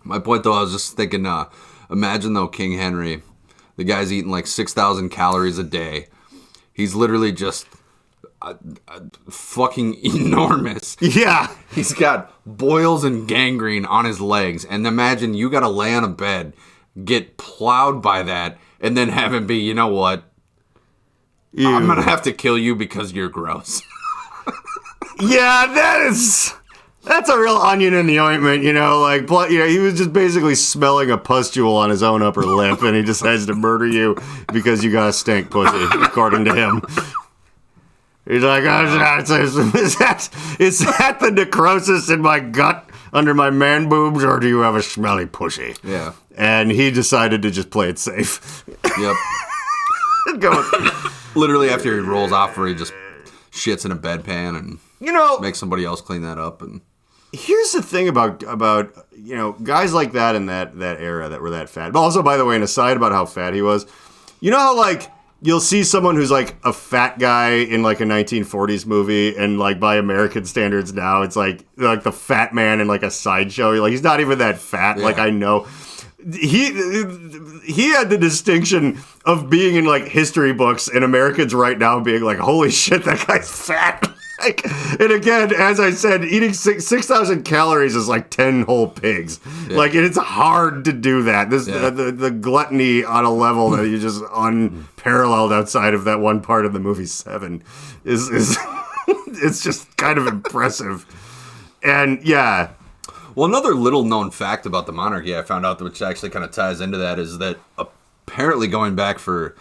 My point, though, I was just thinking, imagine, though, King Henry, the guy's eating like 6,000 calories a day. He's literally just fucking enormous. Yeah. He's got boils and gangrene on his legs. And imagine you got to lay on a bed, get plowed by that, and then have him be, you know what? I'm going to have to kill you because you're gross. Yeah, that's a real onion in the ointment, he was just basically smelling a pustule on his own upper lip, and he decides to murder you because you got a stank pussy, according to him. He's like, is that the necrosis in my gut under my man boobs, or do you have a smelly pussy? Yeah. And he decided to just play it safe. Yep. Literally after he rolls off where he just shits in a bedpan and makes somebody else clean that up. And here's the thing about guys like that in that era that were that fat. But also, by the way, an aside about how fat he was, how like you'll see someone who's like a fat guy in like a 1940s movie, and like by American standards now, it's like the fat man in like a sideshow. Like he's not even that fat. Yeah. Like I know. He had the distinction of being in like history books, and Americans right now being like, holy shit, that guy's fat. And again, as I said, eating 6,000 calories is like 10 whole pigs. Yeah. Like, and it's hard to do that. The gluttony on a level that you just unparalleled outside of that one part of the movie Seven is it's just kind of impressive. And yeah. Well, another little known fact about the monarchy I found out, which actually kind of ties into that, is that apparently going back for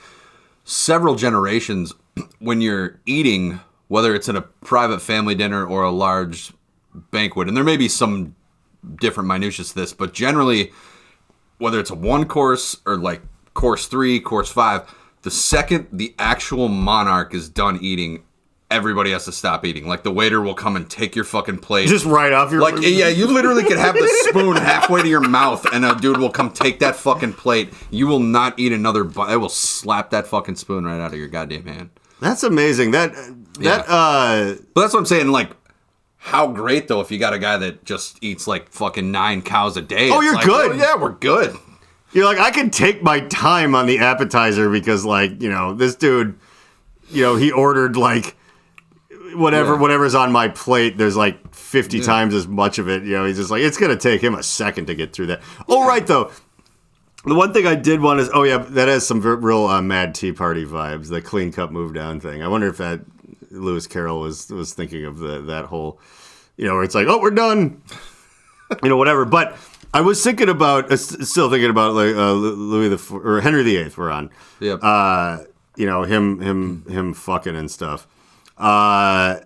several generations, when you're eating, whether it's at a private family dinner or a large banquet, and there may be some different minutiae to this, but generally, whether it's a one course or like course 3, course 5, the second the actual monarch is done eating, everybody has to stop eating. Like, the waiter will come and take your fucking plate. Just right off your... Like, yeah, you literally could have the spoon halfway to your mouth, and a dude will come take that fucking plate. You will not eat another bite. It will slap that fucking spoon right out of your goddamn hand. That's amazing. But that's what I'm saying, like, how great, though, if you got a guy that just eats, like, fucking 9 cows a day. Oh, you're like, good. Oh, yeah, we're good. You're like, I can take my time on the appetizer because, like, this dude, he ordered, like, whatever's on my plate, there's like 50 times as much of it. He's just like, it's going to take him a second to get through that. Oh, right, though. The one thing I did want is, that has some real Mad Tea Party vibes, the clean cup move down thing. I wonder if that Lewis Carroll was thinking of that whole, where it's like, oh, we're done, whatever. But I was thinking about, still thinking about like or Henry VIII. We're on, yep. Him fucking and stuff. Well,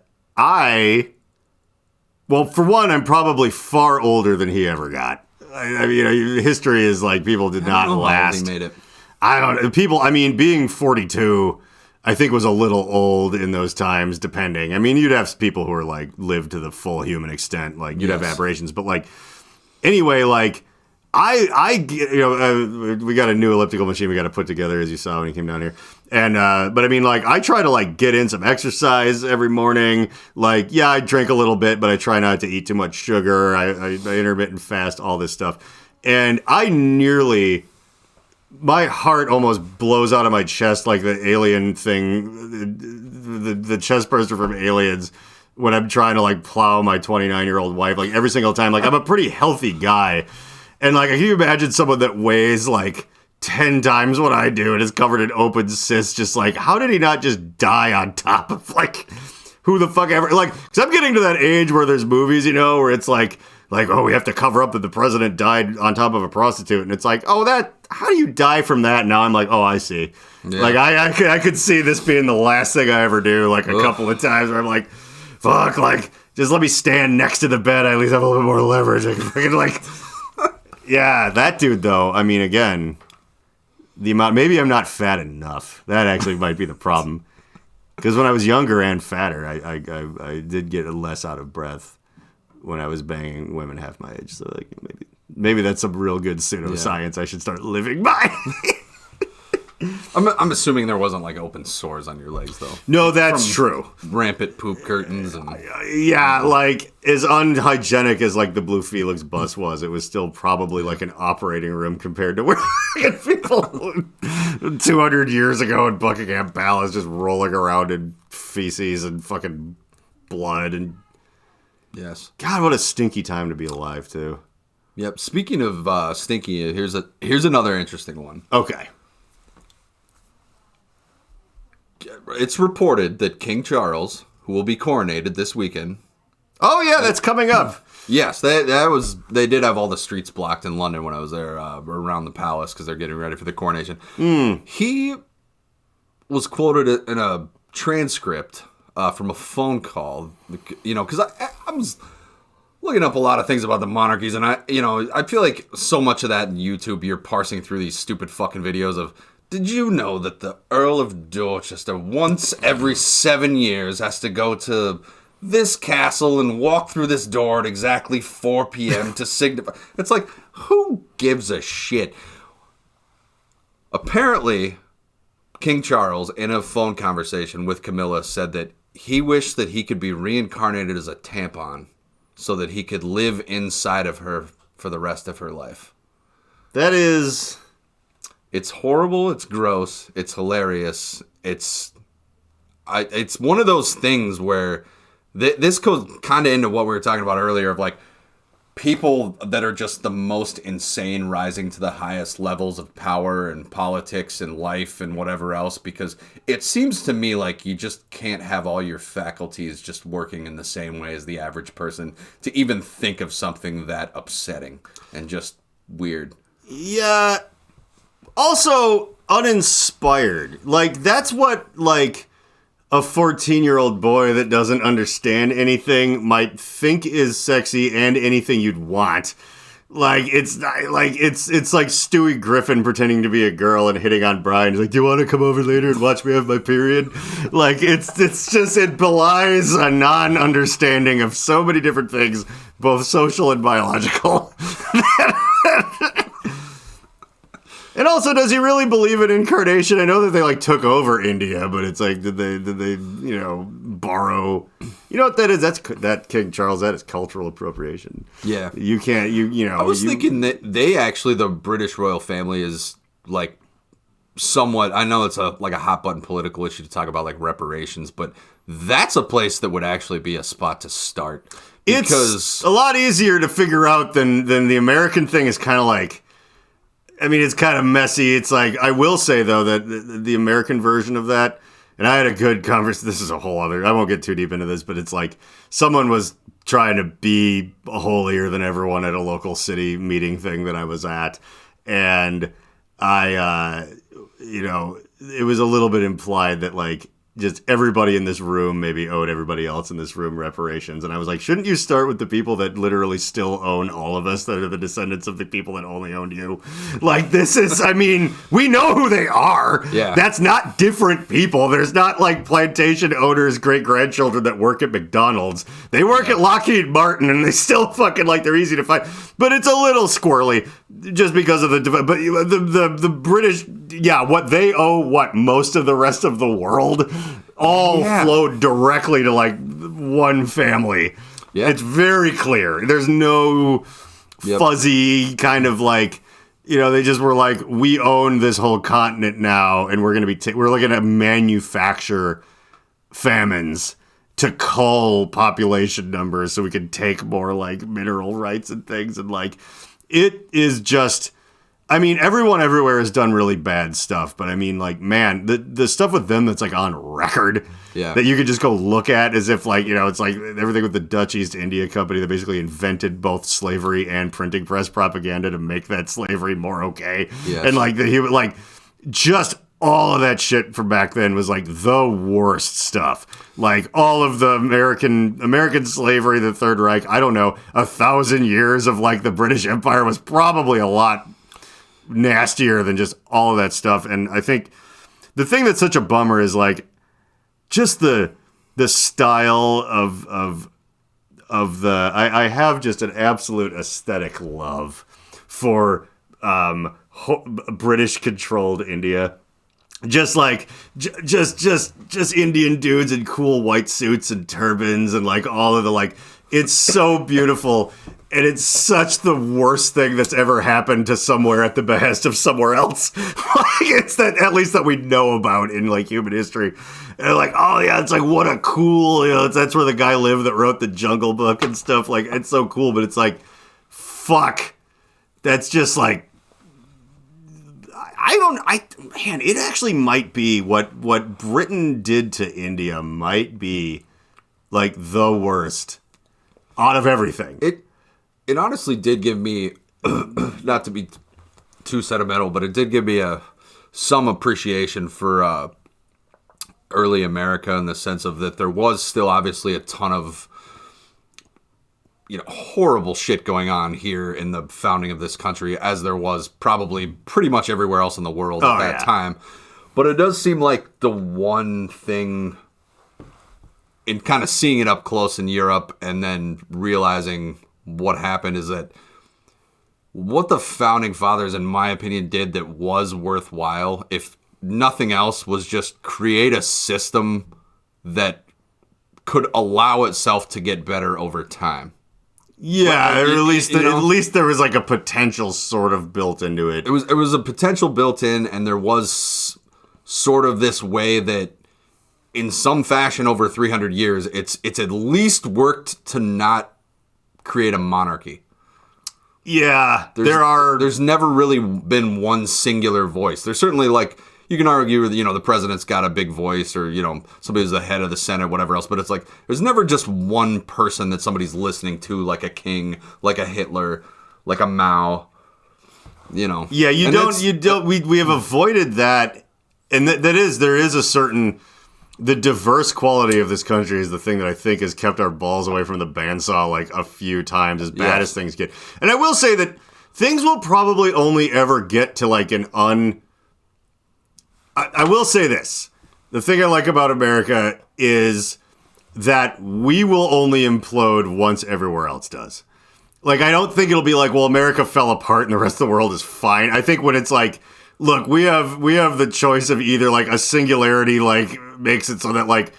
for one, I'm probably far older than he ever got. I mean, history is like people did not last. He made it. I don't know. People, I mean, being 42, I think was a little old in those times, depending. I mean, you'd have people who are like live to the full human extent. Like you'd have aberrations, but like anyway, like we got a new elliptical machine we got to put together, as you saw when you came down here. And, but I mean, like, I try to, like, get in some exercise every morning. Like, yeah, I drink a little bit, but I try not to eat too much sugar. I intermittent fast, all this stuff. And my heart almost blows out of my chest like the alien thing, the chest burster from Aliens, when I'm trying to, like, plow my 29-year-old wife, like, every single time. Like, I'm a pretty healthy guy. And, like, can you imagine someone that weighs, like, 10 times what I do and is covered in open cysts? Just like, how did he not just die on top of, like, who the fuck ever? Like, because I'm getting to that age where there's movies, you know, where it's like, oh, we have to cover up that the president died on top of a prostitute. And it's like, oh, how do you die from that? Now I'm like, oh, I see. Yeah. Like, I could see this being the last thing I ever do, like, a couple of times where I'm like, fuck, like, just let me stand next to the bed. I at least have a little bit more leverage. I can fucking, like, yeah, that dude, though, I mean, again, the amount, maybe I'm not fat enough. That actually might be the problem. Because when I was younger and fatter, I did get less out of breath when I was banging women half my age. So like maybe that's some real good pseudoscience I should start living by. I'm assuming there wasn't like open sores on your legs though. No, that's true. Rampant poop curtains and yeah, like as unhygienic as like the Blue Felix bus was, it was still probably like an operating room compared to where people 200 years ago in Buckingham Palace just rolling around in feces and fucking blood and yes. God, what a stinky time to be alive too. Yep. Speaking of stinky, here's another interesting one. Okay. It's reported that King Charles, who will be coronated this weekend. Oh yeah, that's coming up. Yes, they did have all the streets blocked in London when I was there around the palace because they're getting ready for the coronation. He was quoted in a transcript from a phone call, you know, because I was looking up a lot of things about the monarchies, and I feel like so much of that in YouTube, you're parsing through these stupid fucking videos of, did you know that the Earl of Dorchester once every 7 years has to go to this castle and walk through this door at exactly 4 p.m. to signify? It's like, who gives a shit? Apparently, King Charles, in a phone conversation with Camilla, said that he wished that he could be reincarnated as a tampon so that he could live inside of her for the rest of her life. That is... It's horrible, it's gross, it's hilarious, it's one of those things where this goes kind of into what we were talking about earlier of like people that are just the most insane rising to the highest levels of power and politics and life and whatever else, because it seems to me like you just can't have all your faculties just working in the same way as the average person to even think of something that upsetting and just weird. Yeah. Also, uninspired. Like, that's what, like, a 14-year-old boy that doesn't understand anything might think is sexy and anything you'd want. Like, it's like Stewie Griffin pretending to be a girl and hitting on Brian. He's like, do you want to come over later and watch me have my period? Like, it's just, it belies a non-understanding of so many different things, both social and biological. And also, does he really believe in incarnation? I know that they like took over India, but it's like, did they borrow? You know what that is? That King Charles. That is cultural appropriation. Yeah, you can't. I was thinking that they actually, the British royal family is like somewhat. I know it's like a hot button political issue to talk about like reparations, but that's a place that would actually be a spot to start. It's a lot easier to figure out than the American thing is kind of like. I mean, it's kind of messy. It's like, I will say, though, that the American version of that, and I had a good conversation. This is a whole other, I won't get too deep into this, but it's like someone was trying to be holier than everyone at a local city meeting thing that I was at. And it was a little bit implied that, like, just everybody in this room maybe owed everybody else in this room reparations. And I was like, shouldn't you start with the people that literally still own all of us, that are the descendants of the people that only owned you? Like, this is, I mean, we know who they are. Yeah. That's not different people. There's not like plantation owners, great-grandchildren that work at McDonald's. They work at Lockheed Martin, and they still fucking, like, they're easy to find. But it's a little squirrely just because of the British, what they owe, most of the rest of the world all flowed directly to like one family. Yeah. It's very clear. There's no fuzzy kind of like, they just were like, we own this whole continent now, and we're going to be, we're looking to manufacture famines to cull population numbers so we can take more like mineral rights and things. And like, it is just, I mean, everyone everywhere has done really bad stuff, but I mean, like, man, the stuff with them that's like on record that you could just go look at as if like, it's like everything with the Dutch East India Company that basically invented both slavery and printing press propaganda to make that slavery more okay. Yes. And like, just all of that shit from back then was like the worst stuff. Like all of the American slavery, the Third Reich, I don't know, 1,000 years of like the British Empire was probably a lot nastier than just all of that stuff. And I think the thing that's such a bummer is like just the style of the I have just an absolute aesthetic love for British controlled India. Just like just Indian dudes in cool white suits and turbans and like all of the like, it's so beautiful. And it's such the worst thing that's ever happened to somewhere at the behest of somewhere else. Like, it's that, at least that we know about in like human history. And like, oh yeah, it's like, what a cool, that's where the guy lived that wrote the Jungle Book and stuff. Like, it's so cool, but it's like, fuck. That's just like, man, it actually might be what Britain did to India might be like the worst out of everything. It honestly did give me, not to be too sentimental, but it did give me some appreciation for early America in the sense of that there was still obviously a ton of horrible shit going on here in the founding of this country, as there was probably pretty much everywhere else in the world at that time. But it does seem like the one thing, in kind of seeing it up close in Europe and then realizing what happened, is that what the founding fathers, in my opinion, did that was worthwhile, if nothing else, was just create a system that could allow itself to get better over time. Yeah, or at least there was like a potential sort of built into it. It was a potential built in, and there was sort of this way that in some fashion over 300 years, it's at least worked to not create a monarchy. Yeah, there's never really been one singular voice. There's certainly like, you can argue that, the president's got a big voice, or, somebody's the head of the Senate, whatever else, but it's like, there's never just one person that somebody's listening to, like a king, like a Hitler, like a Mao, Yeah, we have avoided that, and there is a certain, the diverse quality of this country is the thing that I think has kept our balls away from the bandsaw like a few times, as bad as things get. And I will say that things will probably only ever get to like I will say this. The thing I like about America is that we will only implode once everywhere else does. Like, I don't think it'll be like, well, America fell apart and the rest of the world is fine. I think when it's like, look, we have the choice of either like a singularity like makes it so that like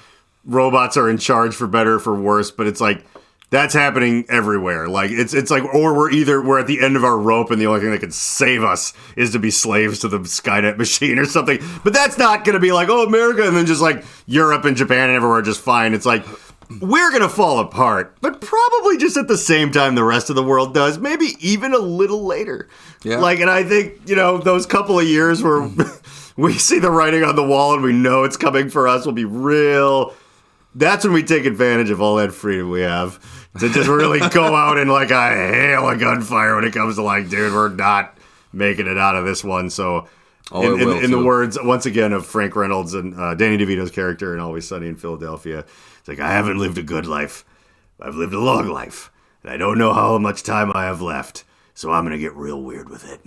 robots are in charge for better or for worse, but it's like that's happening everywhere. Like it's like, or we're at the end of our rope and the only thing that can save us is to be slaves to the Skynet machine or something. But that's not going to be like, oh, America, and then just like Europe and Japan and everywhere just fine. It's like, we're going to fall apart, but probably just at the same time the rest of the world does, maybe even a little later. Yeah. Like, and I think, those couple of years where we see the writing on the wall and we know it's coming for us will be real. That's when we take advantage of all that freedom we have to just really go out in like a hail of gunfire when it comes to like, dude, we're not making it out of this one. So Oh, in the words, once again, of Frank Reynolds and Danny DeVito's character in Always Sunny in Philadelphia. It's like, I haven't lived a good life. I've lived a long life. And I don't know how much time I have left. So I'm going to get real weird with it.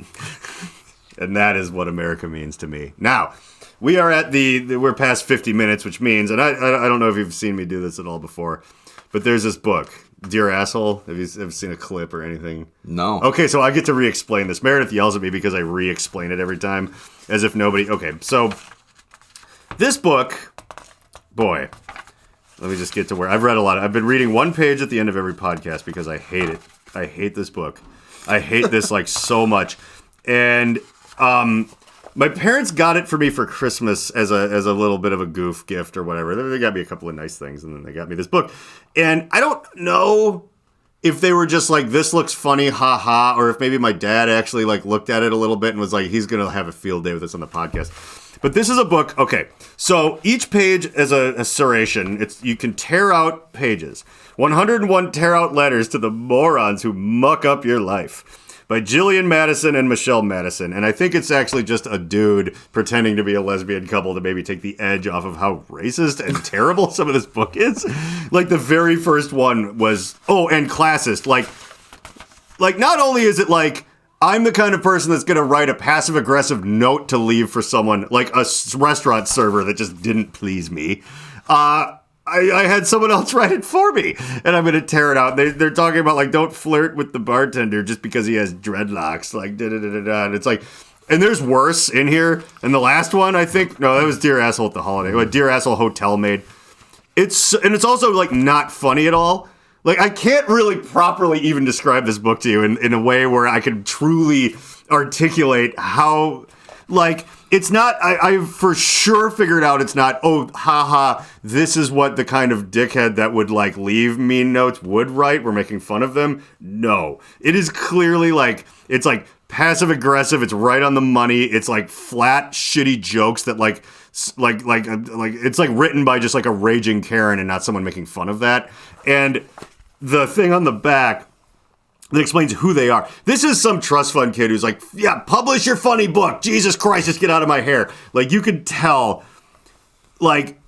And that is what America means to me. Now, we are we're past 50 minutes, which means, and I don't know if you've seen me do this at all before, but there's this book, Dear Asshole. Have you ever seen a clip or anything? No. Okay, so I get to re-explain this. Meredith yells at me because I re-explain it every time, as if nobody... Okay, so this book, boy, let me just get to where... I've read a lot. I've been reading one page at the end of every podcast because I hate it. I hate this book. I hate this, like, so much. And my parents got it for me for Christmas as a little bit of a goof gift or whatever. They got me a couple of nice things, and then they got me this book. And I don't know if they were just like, this looks funny, ha, or if maybe my dad actually, like, looked at it a little bit and was like, he's going to have a field day with this on the podcast. But this is a book, okay, so each page is a serration. You can tear out pages. 101 tear out letters to the morons who muck up your life. By Gillian Madison and Michelle Madison. And I think it's actually just a dude pretending to be a lesbian couple to maybe take the edge off of how racist and terrible some of this book is. Like, the very first one was, and classist. Like not only is it like, I'm the kind of person that's going to write a passive-aggressive note to leave for someone, like a restaurant server that just didn't please me. I had someone else write it for me, and I'm going to tear it out. They're talking about, like, don't flirt with the bartender just because he has dreadlocks, like, da-da-da-da-da. And it's like, and there's worse in here. And the last one, I think, no, that was Dear Asshole at the Holiday. What Dear Asshole Hotel Maid. It's also, like, not funny at all. Like, I can't really properly even describe this book to you in a way where I can truly articulate how, like... It's not, I for sure figured out it's not, haha, this is what the kind of dickhead that would, like, leave mean notes would write. We're making fun of them. No. It is clearly, like, it's, like, passive-aggressive. It's right on the money. It's, like, flat, shitty jokes that, like it's, like, written by just, like, a raging Karen and not someone making fun of that. And the thing on the back... that explains who they are. This is some trust fund kid who's like, yeah, publish your funny book. Jesus Christ, just get out of my hair. Like, you could tell, like,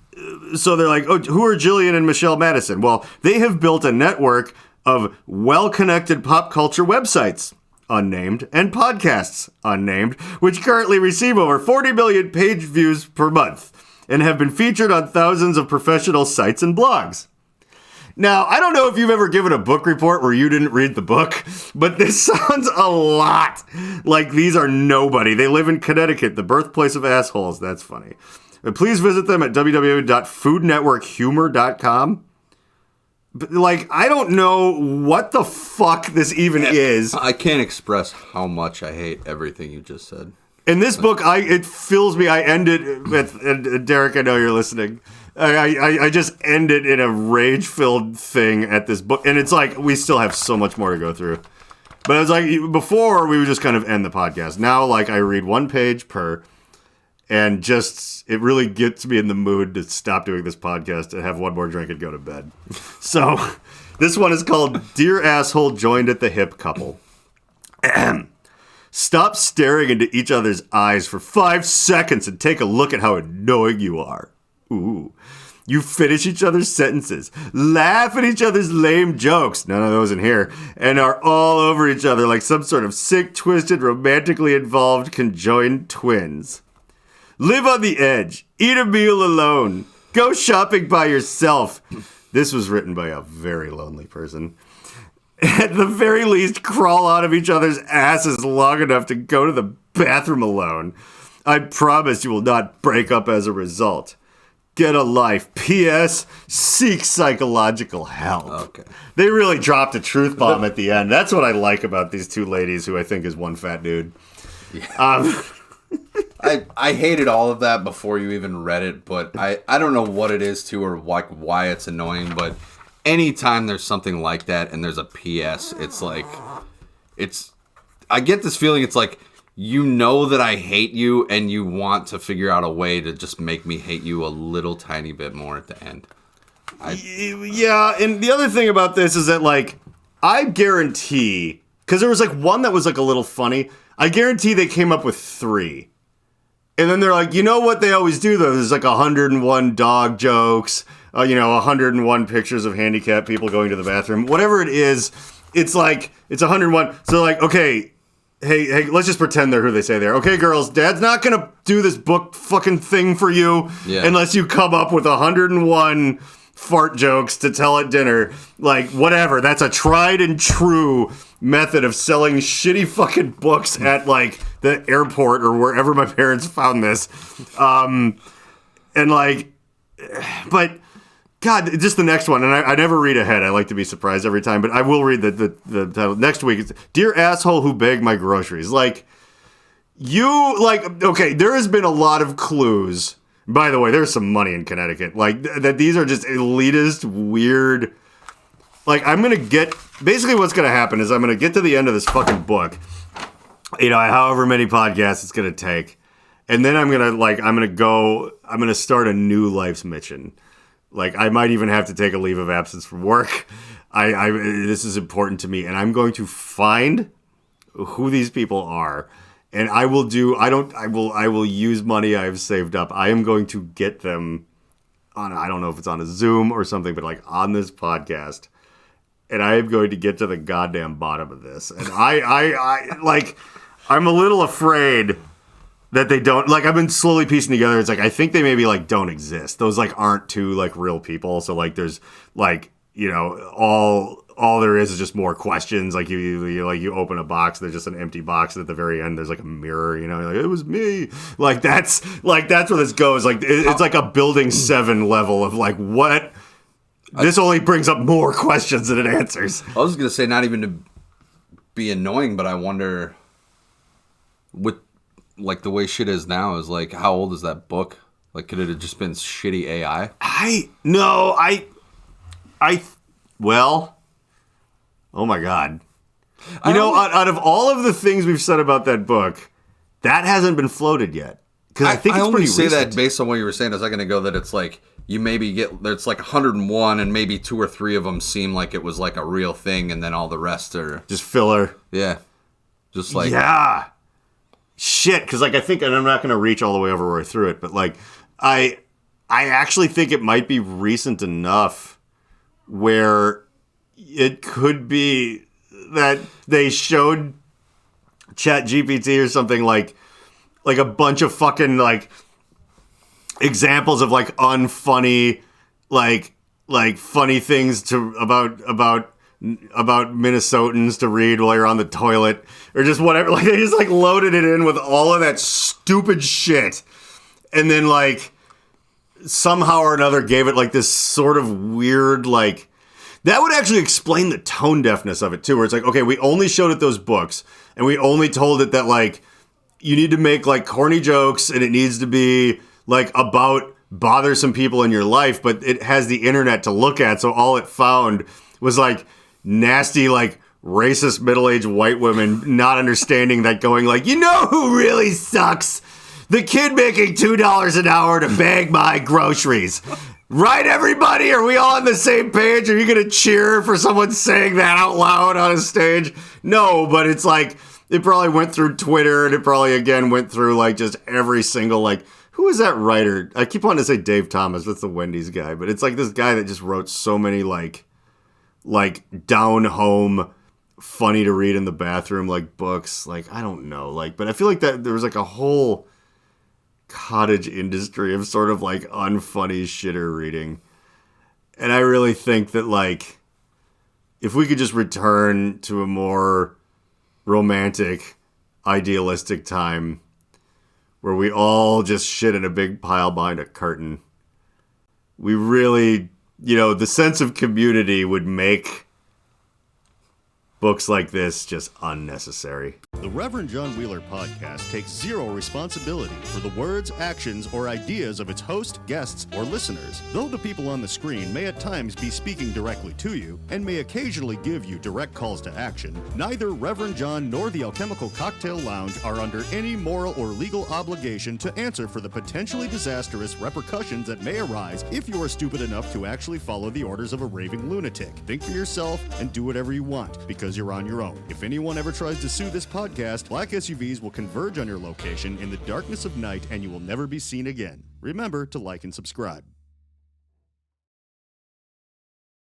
so they're like, who are Gillian and Michelle Madison? Well, they have built a network of well-connected pop culture websites, unnamed, and podcasts, unnamed, which currently receive over 40 million page views per month and have been featured on thousands of professional sites and blogs. Now, I don't know if you've ever given a book report where you didn't read the book, but this sounds a lot like these are nobody. They live in Connecticut, the birthplace of assholes. That's funny. Please visit them at www.foodnetworkhumor.com. But, like, I don't know what the fuck this even is. I can't express how much I hate everything you just said. In this book, it fills me. I end it with, and Derek, I know you're listening. I just end it in a rage-filled thing at this book. And it's like, we still have so much more to go through. But it's like, before, we would just kind of end the podcast. Now, like, I read one page per, and just, it really gets me in the mood to stop doing this podcast and have one more drink and go to bed. So, this one is called Dear Asshole Joined at the Hip Couple. Stop staring into each other's eyes for 5 seconds and take a look at how annoying you are. Ooh. You finish each other's sentences, laugh at each other's lame jokes, none of those in here, and are all over each other like some sort of sick, twisted, romantically involved conjoined twins. Live on the edge. Eat a meal alone. Go shopping by yourself. This was written by a very lonely person. At the very least, crawl out of each other's asses long enough to go to the bathroom alone. I promise you will not break up as a result. Get a life. P.S. Seek psychological help. Okay. They really dropped a truth bomb at the end. That's what I like about these two ladies, who I think is one fat dude. Yeah. I hated all of that before you even read it, but I don't know what it is to or why it's annoying, but anytime there's something like that and there's a P.S., it's like, I get this feeling it's like, you know that I hate you and you want to figure out a way to just make me hate you a little tiny bit more at the end. Yeah, and the other thing about this is that, like, I guarantee, because there was, like, one that was, like, a little funny. I guarantee they came up with 3. And then they're like, you know what they always do though? There's like 101 dog jokes, 101 pictures of handicapped people going to the bathroom. Whatever it is, it's like, it's 101. So like, okay, hey, let's just pretend they're who they say they are. Okay, girls, Dad's not going to do this book fucking thing for you unless you come up with 101 fart jokes to tell at dinner. Like, whatever. That's a tried and true method of selling shitty fucking books at, like, the airport or wherever my parents found this. And, like, but... God, just the next one, and I never read ahead. I like to be surprised every time, but I will read the title. Next week, it's Dear Asshole Who Bagged My Groceries. Like, okay, there has been a lot of clues. By the way, there's some money in Connecticut. Like, that these are just elitist, weird... Like, basically what's going to happen is I'm going to get to the end of this fucking book, however many podcasts it's going to take, and then I'm going to start a new life's mission. Like, I might even have to take a leave of absence from work. This is important to me, and I'm going to find who these people are, and I will use money I have saved up. I am going to get them on, I don't know if it's on a Zoom or something, but like on this podcast, and I am going to get to the goddamn bottom of this. And I'm a little afraid that they don't, like, I've been slowly piecing together. It's like, I think they maybe, like, don't exist. Those, like, aren't two, like, real people. So, like, there's, like, all there is just more questions. Like, you open a box, there's just an empty box. And at the very end, there's, like, a mirror, you're like, it was me. Like, that's where this goes. Like, it's like a Building 7 level of, like, what? This only brings up more questions than it answers. I was going to say, not even to be annoying, but I wonder, with... Like, the way shit is now is, like, how old is that book? Like, could it have just been shitty AI? Well, oh my God. Out of all of the things we've said about that book, that hasn't been floated yet. Because I think it's only pretty say recent. that based on what you were saying a second ago, that it's like, you maybe it's like 101 and maybe 2 or 3 of them seem like it was like a real thing, and then all the rest are... Just filler. Yeah. Just like... Yeah. Shit, because like I think, and I'm not going to reach all the way over where I threw it, but like I actually think it might be recent enough where it could be that they showed ChatGPT or something like a bunch of fucking like examples of like unfunny like funny things about Minnesotans to read while you're on the toilet or just whatever. Like, they just like loaded it in with all of that stupid shit, and then like somehow or another gave it like this sort of weird, like, that would actually explain the tone deafness of it too, where it's like, okay, we only showed it those books and we only told it that like you need to make like corny jokes and it needs to be like about bothersome people in your life, but it has the internet to look at, so all it found was like nasty, like, racist middle-aged white women not understanding that, going like, you know who really sucks? The kid making $2 an hour to bag my groceries. Right, everybody? Are we all on the same page? Are you going to cheer for someone saying that out loud on a stage? No, but it's like, it probably went through Twitter, and it probably, again, went through, like, just every single, like, who is that writer? I keep wanting to say Dave Thomas. That's the Wendy's guy. But it's like this guy that just wrote so many, like down home, funny to read in the bathroom, like, books. Like, I don't know. Like, but I feel like that there was like a whole cottage industry of sort of like unfunny shitter reading. And I really think that, like, if we could just return to a more romantic, idealistic time where we all just shit in a big pile behind a curtain, we really, the sense of community would make books like this just unnecessary. The Reverend John Wheeler podcast takes zero responsibility for the words, actions, or ideas of its host, guests, or listeners. Though the people on the screen may at times be speaking directly to you and may occasionally give you direct calls to action, neither Reverend John nor the Alchemical Cocktail Lounge are under any moral or legal obligation to answer for the potentially disastrous repercussions that may arise if you are stupid enough to actually follow the orders of a raving lunatic. Think for yourself and do whatever you want, because you're on your own. If anyone ever tries to sue this podcast podcast, black SUVs will converge on your location in the darkness of night and you will never be seen again. Remember to like and subscribe.